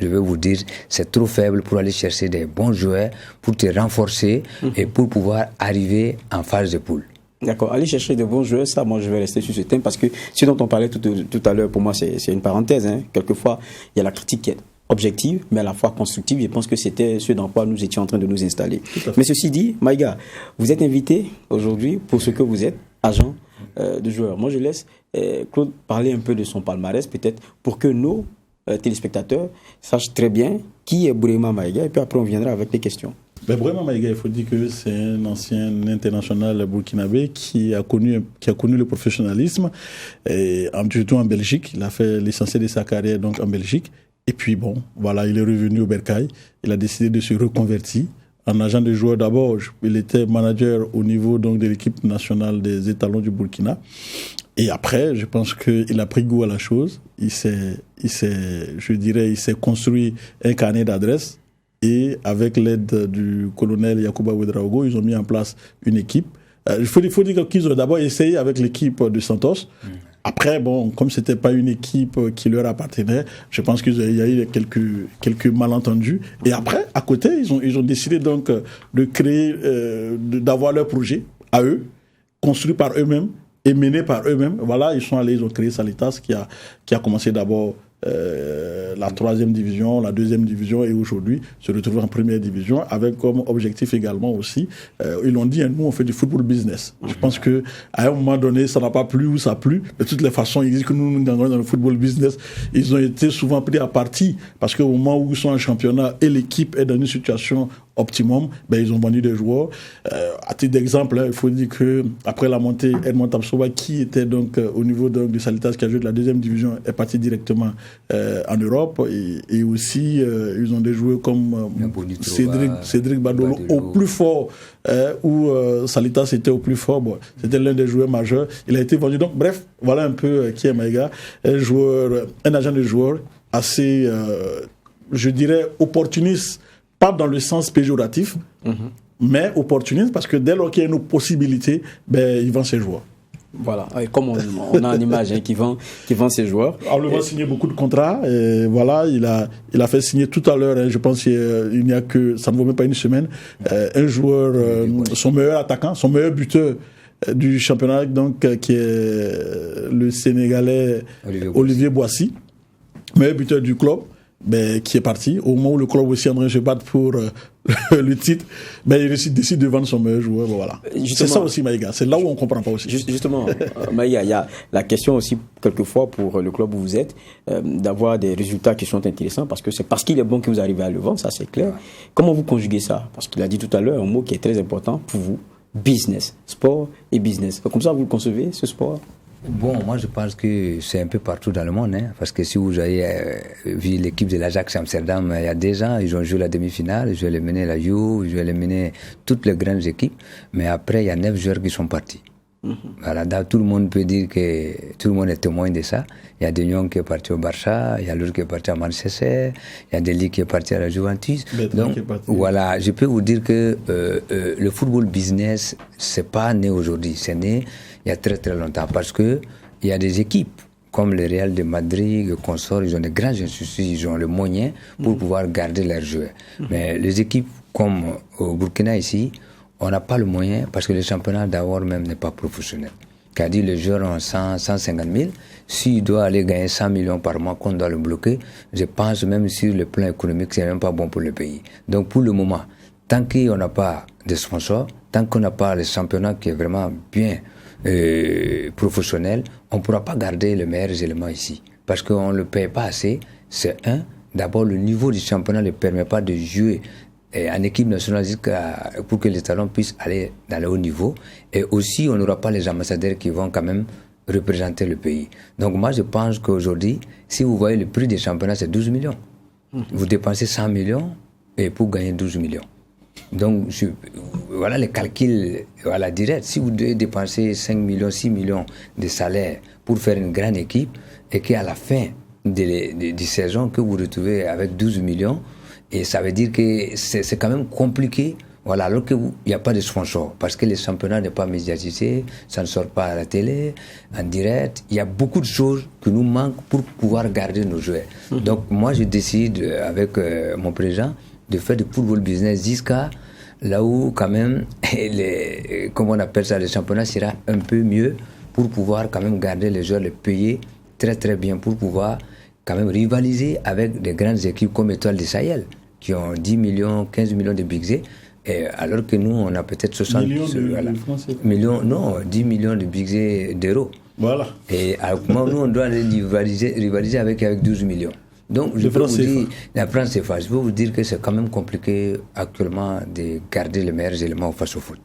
veux vous dire, c'est trop faible pour aller chercher des bons joueurs, pour te renforcer et pour pouvoir arriver en phase de poule. D'accord, aller chercher de bons joueurs, ça, moi je vais rester sur ce thème parce que ce dont on parlait tout à l'heure, pour moi c'est une parenthèse. Hein. Quelquefois, il y a la critique qui est objective, mais à la fois constructive. Je pense que c'était ce dans quoi nous étions en train de nous installer. Mais ceci dit, Maïga, vous êtes invité aujourd'hui pour ce que vous êtes, agent de joueur. Moi je laisse Claude parler un peu de son palmarès, peut-être pour que nos téléspectateurs sachent très bien qui est Bourema Maïga, et puis après on viendra avec les questions. Ben Bourema Maïga, il faut dire que c'est un ancien international burkinabé qui a connu le professionnalisme, et surtout en Belgique. Il a fait l'essentiel de sa carrière donc en Belgique. Et puis bon, voilà, il est revenu au Bercail. Il a décidé de se reconvertir en agent de joueur d'abord. Il était manager au niveau donc de l'équipe nationale des étalons du Burkina. Et après, je pense qu'il a pris goût à la chose. Il s'est construit un carnet d'adresses. Et avec l'aide du colonel Yacouba Ouedraogo, ils ont mis en place une équipe. Il faut dire qu'ils ont d'abord essayé avec l'équipe de Santos. Après, bon, comme c'était pas une équipe qui leur appartenait, je pense qu'il y a eu quelques malentendus. Et après, à côté, ils ont décidé donc de créer, d'avoir leur projet à eux, construit par eux-mêmes et mené par eux-mêmes. Voilà, ils ont créé Salitas qui a commencé d'abord la 3e division, la 2e division, et aujourd'hui se retrouve en 1re division avec comme objectif également aussi, ils l'ont dit, nous on fait du football business. Je pense que à un moment donné ça n'a pas plu ou ça a plu. De toutes les façons, ils disent que nous dans le football business, ils ont été souvent pris à partie parce qu'au moment où ils sont en championnat et l'équipe est dans une situation optimum, ben ils ont vendu des joueurs. À titre d'exemple, il faut dire que après la montée, Edmond Tapsoba, qui était donc au niveau donc de Salitas, qui a joué de la 2e division, est parti directement en Europe, et aussi ils ont des joueurs comme Cédric Badolo au plus fort, où Salitas était au plus fort. Bon, c'était l'un des joueurs majeurs. Il a été vendu. Donc bref, voilà un peu qui est Maïga, un agent de joueur assez, je dirais, opportuniste. Pas dans le sens péjoratif, mais opportuniste, parce que dès lors qu'il y a une possibilité, ben, il vend ses joueurs. Voilà, et comme on a en image qui vend ses joueurs. On le voit signer beaucoup de contrats. Et voilà, il a fait signer tout à l'heure, je pense qu'il n'y a que, ça ne vaut même pas une semaine, un joueur, son meilleur attaquant, son meilleur buteur du championnat, donc, qui est le Sénégalais Olivier Boissy, meilleur buteur du club. Ben, qui est parti. Au moment où le club aussi est en train de se battre pour le titre, ben, il décide de vendre son meilleur joueur. Voilà. C'est ça aussi, Maïga. C'est là où on ne comprend pas aussi. Justement, Maïga, il y a la question aussi, quelquefois, pour le club où vous êtes, d'avoir des résultats qui sont intéressants, parce que c'est parce qu'il est bon que vous arrivez à le vendre, ça c'est clair. Comment vous conjuguez ça? Parce qu'il a dit tout à l'heure un mot qui est très important pour vous, business, sport et business. Comme ça, vous le concevez, ce sport? Bon, moi je pense que c'est un peu partout dans le monde, hein, parce que si vous avez vu l'équipe de l'Ajax Amsterdam il y a 2 ans, ils ont joué la demi-finale, ils ont éliminé la Juve, ils ont éliminé toutes les grandes équipes, mais après il y a 9 joueurs qui sont partis. Voilà, tout le monde peut dire que tout le monde est témoin de ça. Il y a De Jong qui est parti au Barça, il y a l'autre qui est parti à Manchester, il y a Deli qui est parti à la Juventus. Donc voilà, je peux vous dire que le football business, c'est pas né aujourd'hui, c'est né il y a très très longtemps, parce que il y a des équipes comme le Real de Madrid, le consort, ils ont des grands instituts, ils ont le moyen pour pouvoir garder leurs joueurs. Mais les équipes comme au Burkina ici, on n'a pas le moyen, parce que le championnat d'abord même n'est pas professionnel. Car dit les joueurs ont 150 000, s'il doit aller gagner 100 millions par mois, qu'on doit le bloquer, je pense même sur le plan économique, c'est même pas bon pour le pays. Donc pour le moment, tant qu'on n'a pas de sponsors, tant qu'on n'a pas le championnat qui est vraiment bien professionnel, on ne pourra pas garder les meilleurs éléments ici. Parce qu'on ne le paye pas assez. C'est d'abord le niveau du championnat ne permet pas de jouer en équipe nationale pour que les talents puissent aller dans le haut niveau. Et aussi, on n'aura pas les ambassadeurs qui vont quand même représenter le pays. Donc moi, je pense qu'aujourd'hui, si vous voyez le prix des championnats, c'est 12 millions. Vous dépensez 100 millions et pour gagner 12 millions. Donc, voilà les calculs directs. Si vous devez dépenser 5 millions, 6 millions de salaire pour faire une grande équipe et qu'à la fin de saison, que vous retrouvez avec 12 millions, et ça veut dire que c'est quand même compliqué. Voilà, alors qu'il n'y a pas de sponsor, parce que le championnat n'est pas médiatisé, ça ne sort pas à la télé, en direct. Il y a beaucoup de choses qui nous manquent pour pouvoir garder nos joueurs. Donc moi, je décide avec mon président de faire du football business jusqu'à là où quand même, comment on appelle ça, le championnat sera un peu mieux pour pouvoir quand même garder les joueurs, les payer très très bien, pour pouvoir quand même rivaliser avec des grandes équipes comme Étoile du Sahel, qui ont 10 millions, 15 millions de budget. Alors que nous, on a peut-être 60 millions, non, 10 millions de budget d'euros. Voilà. Et nous, on doit rivaliser avec 12 millions. Donc, je peux vous dire, la France CFA, je peux vous dire que c'est quand même compliqué actuellement de garder les meilleurs éléments face au foot.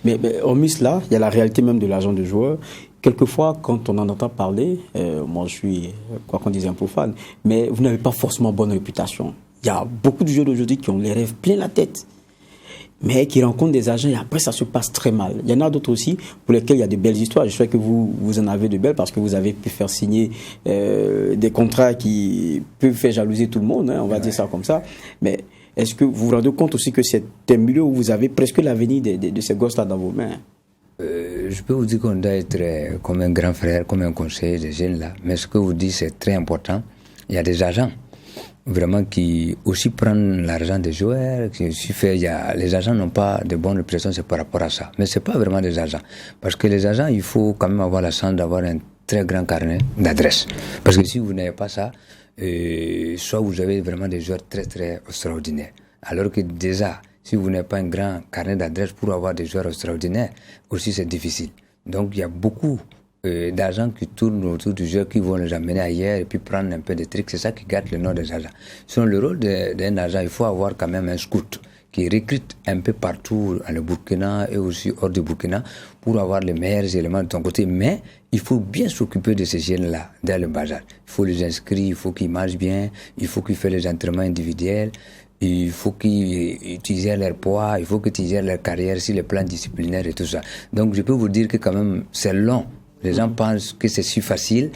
Mais hormis cela, il y a la réalité même de l'agent de joueur. Quelquefois, quand on en entend parler, moi je suis, quoi qu'on dise, un peu fan, mais vous n'avez pas forcément bonne réputation. Il y a beaucoup de joueurs d'aujourd'hui qui ont les rêves plein la tête, mais qui rencontrent des agents et après ça se passe très mal. Il y en a d'autres aussi pour lesquels il y a de belles histoires. Je sais que vous en avez de belles parce que vous avez pu faire signer des contrats qui peuvent faire jalouser tout le monde, on va dire ça comme ça. Mais est-ce que vous vous rendez compte aussi que c'est un milieu où vous avez presque l'avenir de ces gosses-là dans vos mains? Je peux vous dire qu'on doit être comme un grand frère, comme un conseiller des jeunes là. Mais ce que vous dites, c'est très important. Il y a des agents vraiment qui aussi prennent l'argent des joueurs. Les agents n'ont pas de bonne réputation, c'est par rapport à ça. Mais ce n'est pas vraiment des agents. Parce que les agents, il faut quand même avoir la chance d'avoir un très grand carnet d'adresses. Parce que si vous n'avez pas ça, soit vous avez vraiment des joueurs très très extraordinaires. Alors que déjà, si vous n'avez pas un grand carnet d'adresses pour avoir des joueurs extraordinaires, aussi c'est difficile. Donc il y a beaucoup d'agents qui tournent autour du jeu, qui vont les amener ailleurs et puis prendre un peu de trucs. C'est ça qui garde le nom des agents. Sur le rôle d'un agent, il faut avoir quand même un scout qui recrute un peu partout dans le Burkina et aussi hors du Burkina pour avoir les meilleurs éléments de ton côté. Mais il faut bien s'occuper de ces jeunes-là dès le bas âge. Il faut les inscrire, il faut qu'ils mangent bien, il faut qu'ils fassent les entraînements individuels, il faut qu'ils utilisent leur poids, il faut qu'ils utilisent leur carrière sur les plans disciplinaires et tout ça. Donc je peux vous dire que quand même c'est long. Les gens pensent que c'est si facile,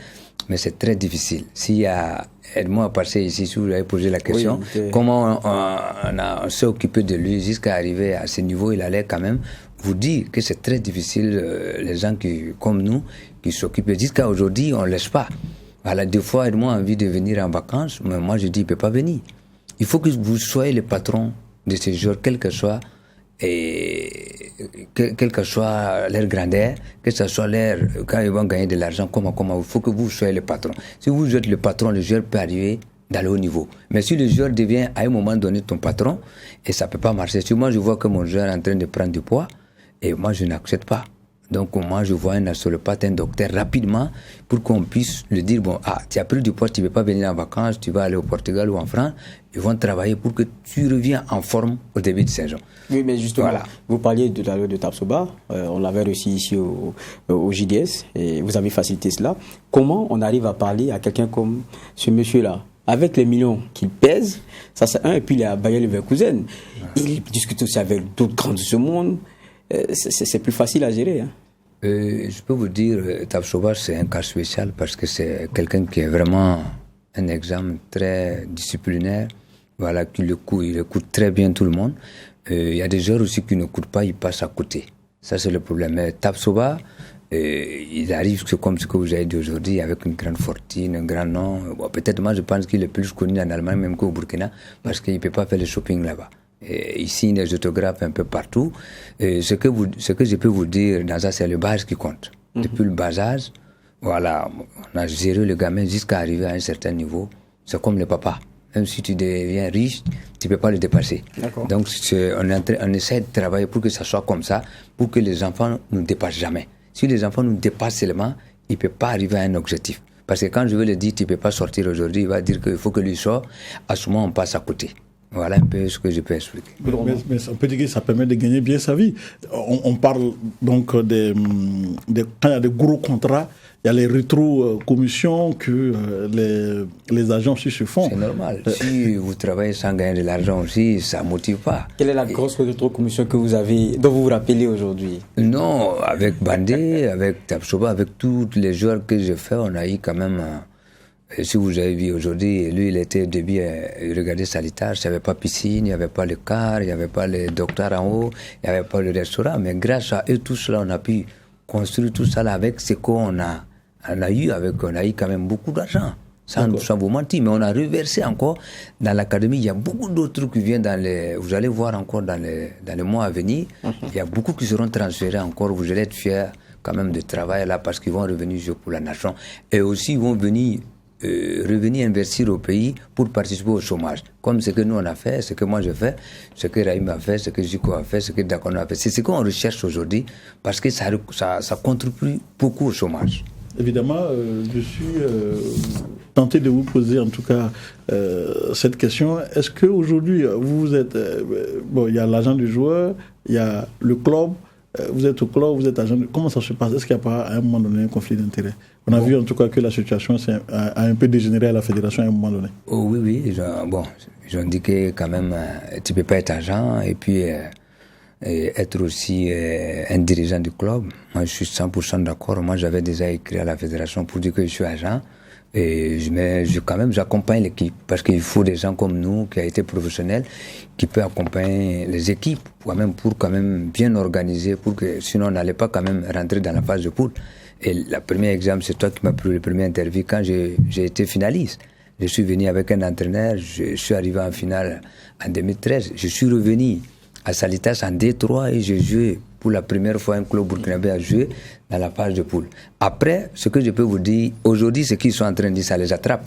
mais c'est très difficile. S'il y a, aide-moi à passer ici, si vous avez posé la question, comment on s'est occupé de lui jusqu'à arriver à ce niveau, il allait quand même vous dire que c'est très difficile, les gens comme nous, qui s'occupent. Jusqu'à aujourd'hui, on ne laisse pas. Voilà, des fois, aide-moi envie de venir en vacances, mais moi je dis, il ne peut pas venir. Il faut que vous soyez le patron de ces jours, quel que soit leur grandeur, que ce soit quand ils vont gagner de l'argent, comment, il faut que vous soyez le patron. Si vous êtes le patron, le joueur peut arriver dans le haut niveau. Mais si le joueur devient à un moment donné ton patron, et ça ne peut pas marcher. Si moi je vois que mon joueur est en train de prendre du poids, et moi je n'accepte pas. Donc moi je vois un ostéopathe, un docteur rapidement pour qu'on puisse lui dire, tu as pris du poids, tu ne veux pas venir en vacances, tu vas aller au Portugal ou en France, ils vont travailler pour que tu reviennes en forme au début de saison. Oui, mais justement, vous parliez tout à l'heure de Tapsoba, on l'avait reçu ici au JDS, et vous avez facilité cela. Comment on arrive à parler à quelqu'un comme ce monsieur-là, avec les millions qu'il pèse, ça c'est un, et puis il est à Bayer-Leverkusen. Il discute aussi avec d'autres grands de ce monde. C'est plus facile à gérer. Je peux vous dire, Tapsoba, c'est un cas spécial parce que c'est quelqu'un qui est vraiment un exemple très disciplinaire. Voilà, il écoute très bien tout le monde. Il y a des joueurs aussi qui n'écoutent pas, ils passent à côté. Ça, c'est le problème. Mais Tapsoba, il arrive comme ce que vous avez dit aujourd'hui, avec une grande fortune, un grand nom. Peut-être moi, je pense qu'il est plus connu en Allemagne même qu'au Burkina parce qu'il ne peut pas faire le shopping là-bas. Il signe des autographes un peu partout. Ce que je peux vous dire dans ça, c'est le bas qui compte. Depuis le bas âge, voilà, on a géré le gamin jusqu'à arriver à un certain niveau. C'est comme le papa. Même si tu deviens riche, tu ne peux pas le dépasser. Donc, on essaie de travailler pour que ça soit comme ça, pour que les enfants ne nous dépassent jamais. Si les enfants nous dépassent seulement, ils ne peuvent pas arriver à un objectif. Parce que quand je vais le dire, tu ne peux pas sortir aujourd'hui, il va dire qu'il faut que lui sorte. À ce moment, on passe à côté. Voilà un peu ce que je peux expliquer. Mais on peut dire que ça permet de gagner bien sa vie. On parle donc quand il y a des gros contrats, il y a les rétro-commissions que les agents aussi se font. C'est normal. Si vous travaillez sans gagner de l'argent aussi, ça ne motive pas. Quelle est la grosse rétro-commission que vous avez, dont vous vous rappelez aujourd'hui? Non, avec Bandé, avec Tapsoba, avec tous les joueurs que j'ai fait, on a eu quand même... si vous avez vu aujourd'hui, lui, il était au début, il regardait Salitage, il n'y avait pas piscine, il n'y avait pas le car, il n'y avait pas les docteurs en haut, il n'y avait pas le restaurant. Mais grâce à eux, tout cela, on a pu construire tout ça là avec ce qu'on a. On a eu quand même beaucoup d'argent, sans vous mentir, mais on a reversé encore dans l'académie. Il y a beaucoup d'autres trucs qui viennent vous allez voir encore dans les mois à venir. Il y a beaucoup qui seront transférés encore. Vous allez être fiers quand même de travail là parce qu'ils vont revenir jouer pour la nation. Et aussi, ils vont revenir investir au pays pour participer au chômage. Comme ce que nous on a fait, ce que moi je fais, ce que Raïm a fait, ce que Zico a fait, ce que Dakon a fait. C'est ce qu'on recherche aujourd'hui parce que ça contribue beaucoup au chômage. Évidemment, je suis tenté de vous poser en tout cas cette question. Est-ce qu'aujourd'hui, vous êtes... il y a l'agent du joueur, il y a le club, vous êtes au club, vous êtes agent... Comment ça se passe? Est-ce qu'il n'y a pas à un moment donné un conflit d'intérêts? On a vu en tout cas que la situation a un peu dégénéré à la fédération à un moment donné. Oh, oui. Ils ont dit que quand même, tu ne peux pas être agent et puis... et être aussi un dirigeant du club. Moi, je suis 100% d'accord. Moi, j'avais déjà écrit à la fédération pour dire que je suis agent. Et j'accompagne l'équipe. Parce qu'il faut des gens comme nous, qui ont été professionnels, qui peuvent accompagner les équipes, pour quand même bien organiser, pour que sinon on n'allait pas quand même rentrer dans la phase de poule. Et le premier exemple, c'est toi qui m'as pris le premier interview quand j'ai été finaliste. Je suis venu avec un entraîneur, je suis arrivé en finale en 2013. Je suis revenu à Salitas en D3 et j'ai joué pour la première fois un club burkinabé a joué dans la phase de poule. Après, ce que je peux vous dire, aujourd'hui, ce qu'ils sont en train de dire, ça les attrape.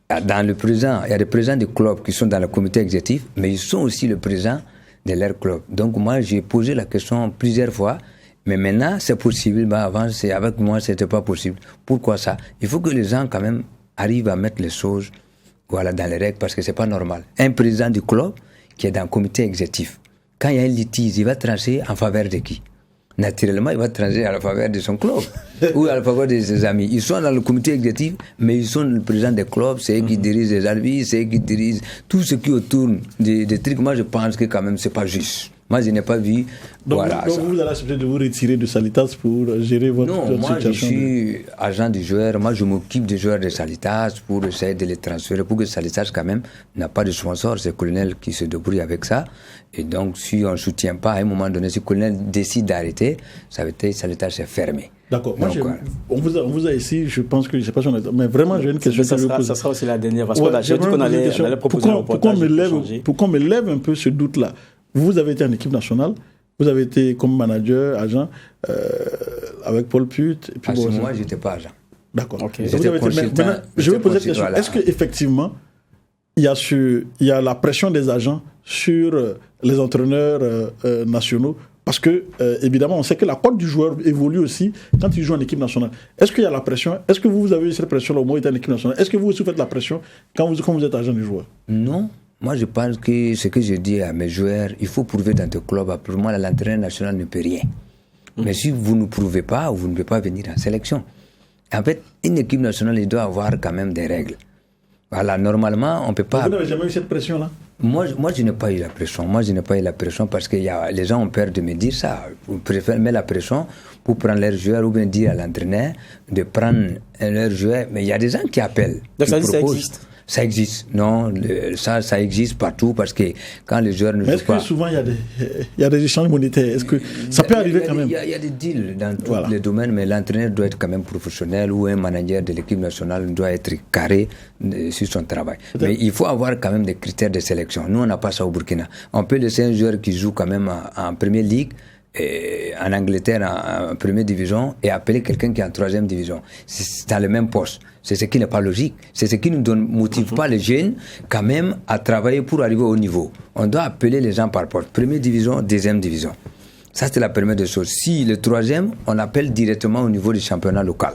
Dans le présent, il y a des présidents du club qui sont dans le comité exécutif, mais ils sont aussi le président de leur club. Donc moi, j'ai posé la question plusieurs fois, mais maintenant, c'est possible. Mais avant, avec moi, c'était pas possible. Pourquoi ça? Il faut que les gens, quand même, arrivent à mettre les choses dans les règles, parce que c'est pas normal. Un président du club qui est dans le comité exécutif, quand il y a un litige, il va trancher en faveur de qui? Naturellement, il va trancher en faveur de son club ou en faveur de ses amis. Ils sont dans le comité exécutif, mais ils sont le président des clubs, c'est eux qui dirigent les arbitres, c'est eux qui dirigent tout ce qui autour des trucs. Moi, je pense que quand même, c'est pas juste. Moi, je n'ai pas vu. Donc vous allez accepter de vous retirer de Salitas pour gérer votre situation? Non, moi, je suis agent du joueur. Moi, je m'occupe des joueurs de Salitas pour essayer de les transférer, pour que Salitas, quand même, n'a pas de sponsor. C'est le colonel qui se débrouille avec ça. Et donc, si on ne soutient pas, à un moment donné, si le colonel décide d'arrêter, ça veut dire que Salitas est fermé. D'accord. On vous a ici, je pense que je ne sais pas si on a... Mais vraiment, j'ai une question. Ça sera aussi la dernière. Parce qu'on a dit qu'on allait proposer un reportage. Pourquoi on me lève un peu ce doute-là? Vous avez été en équipe nationale, vous avez été comme manager, agent, avec Paul Put. Et puis moi, je n'étais pas agent. D'accord. Okay. Je vais poser la question. Est-ce qu'effectivement, il y a la pression des agents sur les entraîneurs nationaux? Parce que, évidemment, on sait que la cote du joueur évolue aussi quand il joue en équipe nationale. Est-ce qu'il y a la pression? Est-ce que vous avez eu cette pression au moment où vous êtes en équipe nationale? Est-ce que vous aussi faites la pression quand vous êtes agent du joueur? Non. Moi, je pense que ce que je dis à mes joueurs, il faut prouver dans ton club. Pour moi, l'entraîneur national ne peut rien. Mais si vous ne prouvez pas, vous ne pouvez pas venir en sélection. En fait, une équipe nationale, il doit avoir quand même des règles. Voilà, normalement, on ne peut pas... Vous n'avez jamais eu cette pression-là? Moi, je n'ai pas eu la pression. Moi, je n'ai pas eu la pression parce que les gens ont peur de me dire ça. Ils préfèrent mettre la pression pour prendre leurs joueurs ou bien dire à l'entraîneur de prendre leurs joueurs. Mais il y a des gens qui appellent. Donc ça existe? Ça existe, non, ça existe partout parce que quand les joueurs ne jouent pas... Est-ce que souvent il y a des échanges monétaires? Est-ce que ça peut arriver quand même? Il y a des deals dans tous les domaines, mais l'entraîneur doit être quand même professionnel ou un manager de l'équipe nationale doit être carré sur son travail. Mais il faut avoir quand même des critères de sélection. Nous, on n'a pas ça au Burkina. On peut laisser un joueur qui joue quand même en première ligue, en Angleterre en première division et appeler quelqu'un qui est en troisième division. C'est dans le même poste. C'est ce qui n'est pas logique. C'est ce qui ne motive pas les jeunes quand même à travailler pour arriver au niveau. On doit appeler les gens par poste. Première division, deuxième division. Ça, c'est la première des choses. Si le troisième, on appelle directement au niveau du championnat local.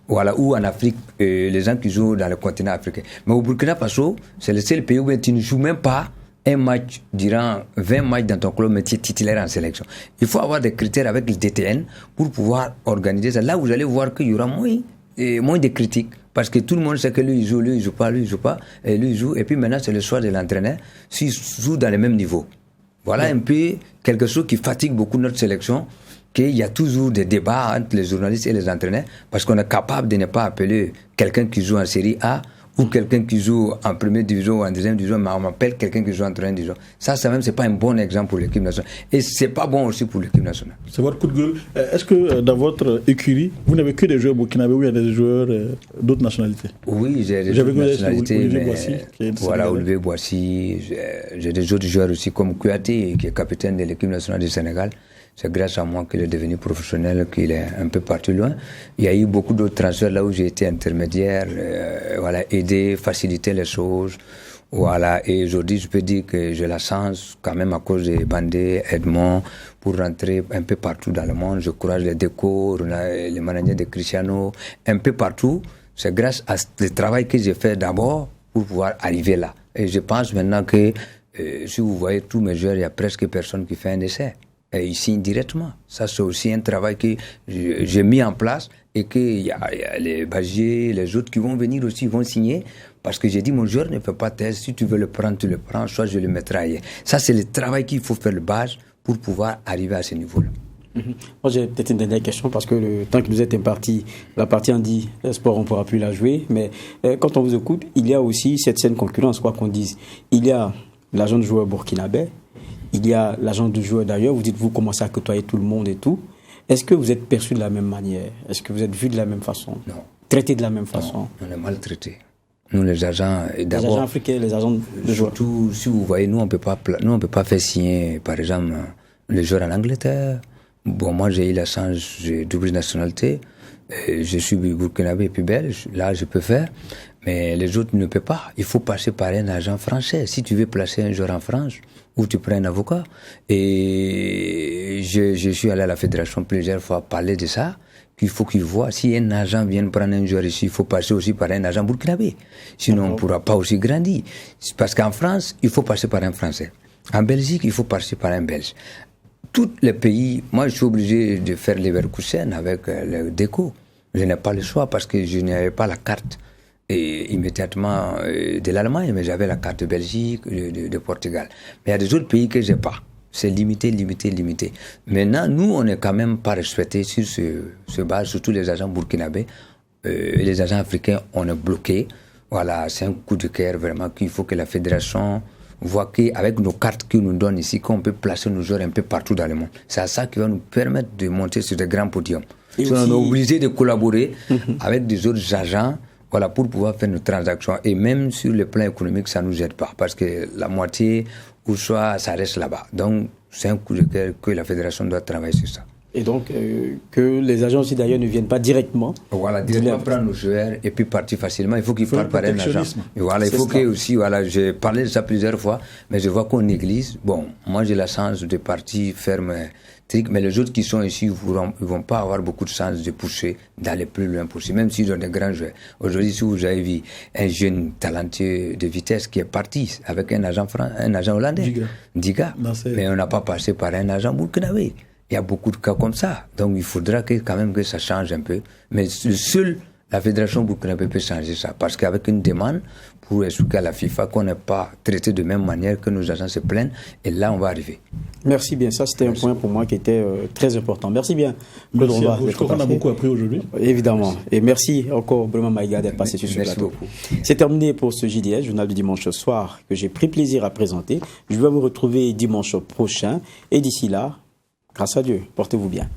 Voilà, ou en Afrique, les gens qui jouent dans le continent africain. Mais au Burkina Faso, c'est le seul pays où tu ne joues même pas un match durant 20 matchs dans ton club, mais tu es titulaire en sélection. Il faut avoir des critères avec le DTN pour pouvoir organiser ça. Là, vous allez voir qu'il y aura moins de critiques. Parce que tout le monde sait que lui, il joue pas, et lui, il joue. Et puis maintenant, c'est le choix de l'entraîneur s'il joue dans le même niveau. Voilà un peu quelque chose qui fatigue beaucoup notre sélection, qu'il y a toujours des débats entre les journalistes et les entraîneurs, parce qu'on est capable de ne pas appeler quelqu'un qui joue en série A ou quelqu'un qui joue en première division ou en deuxième division, mais on appelle quelqu'un qui joue en troisième division. Ça même, c'est pas un bon exemple pour l'équipe nationale. Et c'est pas bon aussi pour l'équipe nationale. C'est votre coup de gueule. Est-ce que dans votre écurie, vous n'avez que des joueurs burkinabés ou il y a des joueurs d'autres nationalités? Oui, j'ai des autres nationalités. Olivier Boissy. Voilà, Olivier Boissy. J'ai des autres joueurs aussi comme Kouyaté, qui est capitaine de l'équipe nationale du Sénégal. C'est grâce à moi qu'il est devenu professionnel, qu'il est un peu parti loin. Il y a eu beaucoup d'autres transferts là où j'ai été intermédiaire, aider, faciliter les choses. Voilà, et aujourd'hui, je peux dire que j'ai la chance, quand même, à cause des Bandé, Edmond, pour rentrer un peu partout dans le monde. Je courage les Déco, les managers de Cristiano, un peu partout. C'est grâce à le travail que j'ai fait d'abord pour pouvoir arriver là. Et je pense maintenant que, si vous voyez tous mes joueurs, il n'y a presque personne qui fait un essai. Et ils signent directement. Ça, c'est aussi un travail que j'ai mis en place et qu'il y a les Bagier, les autres qui vont venir aussi, vont signer. Parce que j'ai dit, mon joueur ne fait pas test. Si tu veux le prendre, tu le prends. Soit je le mettrai ailleurs. Ça, c'est le travail qu'il faut faire le base pour pouvoir arriver à ce niveau-là. Moi, j'ai peut-être une dernière question parce que le temps que nous êtes imparti, la partie en dit sport, on ne pourra plus la jouer. Mais quand on vous écoute, il y a aussi cette saine concurrence, quoi qu'on dise. Il y a l'agent de joueur burkinabé. Il y a l'agent de joueur d'ailleurs, vous dites vous commencez à côtoyer tout le monde et tout. Est-ce que vous êtes perçu de la même manière? Est-ce que vous êtes vu de la même façon? Non. Traité de la même façon? Non, on est maltraité. Nous les agents, les agents africains, les agents de joueurs. Surtout si vous voyez, nous on peut pas faire signer par exemple les joueurs en Angleterre. Bon, moi j'ai eu la chance, j'ai double nationalité, je suis burkinabé et puis belge, là je peux faire. Mais les autres ne peuvent pas. Il faut passer par un agent français. Si tu veux placer un joueur en France, ou tu prends un avocat. Et je suis allé à la fédération plusieurs fois parler de ça, qu'il faut qu'il voit. Si un agent vient prendre un joueur ici, il faut passer aussi par un agent burkinabé. Sinon, on ne pourra pas aussi grandir. Parce qu'en France, il faut passer par un Français. En Belgique, il faut passer par un Belge. Tous les pays, moi je suis obligé de faire Leverkusen avec le Déco. Je n'ai pas le choix parce que je n'avais pas la carte. Et immédiatement de l'Allemagne, mais j'avais la carte de Belgique, de Portugal. Mais il y a des autres pays que j'ai pas. C'est limité. Maintenant, nous, on n'est quand même pas respectés sur ce base, surtout les agents burkinabés. Les agents africains, on est bloqués. Voilà, c'est un coup de cœur vraiment qu'il faut que la fédération voit qu'avec nos cartes qu'ils nous donnent ici, qu'on peut placer nos joueurs un peu partout dans le monde. C'est ça qui va nous permettre de monter sur des grands podiums. On est obligé de collaborer avec des autres agents. Voilà, pour pouvoir faire nos transactions. Et même sur le plan économique, ça ne nous aide pas. Parce que la moitié, ou soit, ça reste là-bas. Donc, c'est un coup de cœur que la fédération doit travailler sur ça. Et donc, que les agents aussi d'ailleurs ne viennent pas directement. Voilà, directement prendre nos joueurs et puis partir facilement. Il faut qu'ils partent par un agent. Et voilà, il faut que aussi, voilà, j'ai parlé de ça plusieurs fois, mais je vois qu'on néglige. Bon, moi j'ai la chance de partir faire mes trucs, mais les autres qui sont ici, ils vont pas avoir beaucoup de chance de pousser, d'aller plus loin possible, même s'ils ont des grands joueurs. Aujourd'hui, si vous avez vu un jeune talentueux de vitesse qui est parti avec un agent hollandais, Diga. Mais on n'a pas passé par un agent burkinabé. Il y a beaucoup de cas comme ça. Donc il faudra quand même que ça change un peu. Mais seule la fédération burkinabé peut changer ça. Parce qu'avec une demande pour expliquer à la FIFA qu'on n'est pas traité de même manière, que nos agents se plaignent, et là on va arriver. Merci bien. Ça c'était un point pour moi qui était très important. Merci bien. Merci à vous. Je crois qu'on a beaucoup appris aujourd'hui. Évidemment. Et merci encore Brema Maïga d'être passé sur ce plateau. C'est terminé pour ce JDS, journal du dimanche soir, que j'ai pris plaisir à présenter. Je vais vous retrouver dimanche prochain. Et d'ici là, grâce à Dieu, portez-vous bien.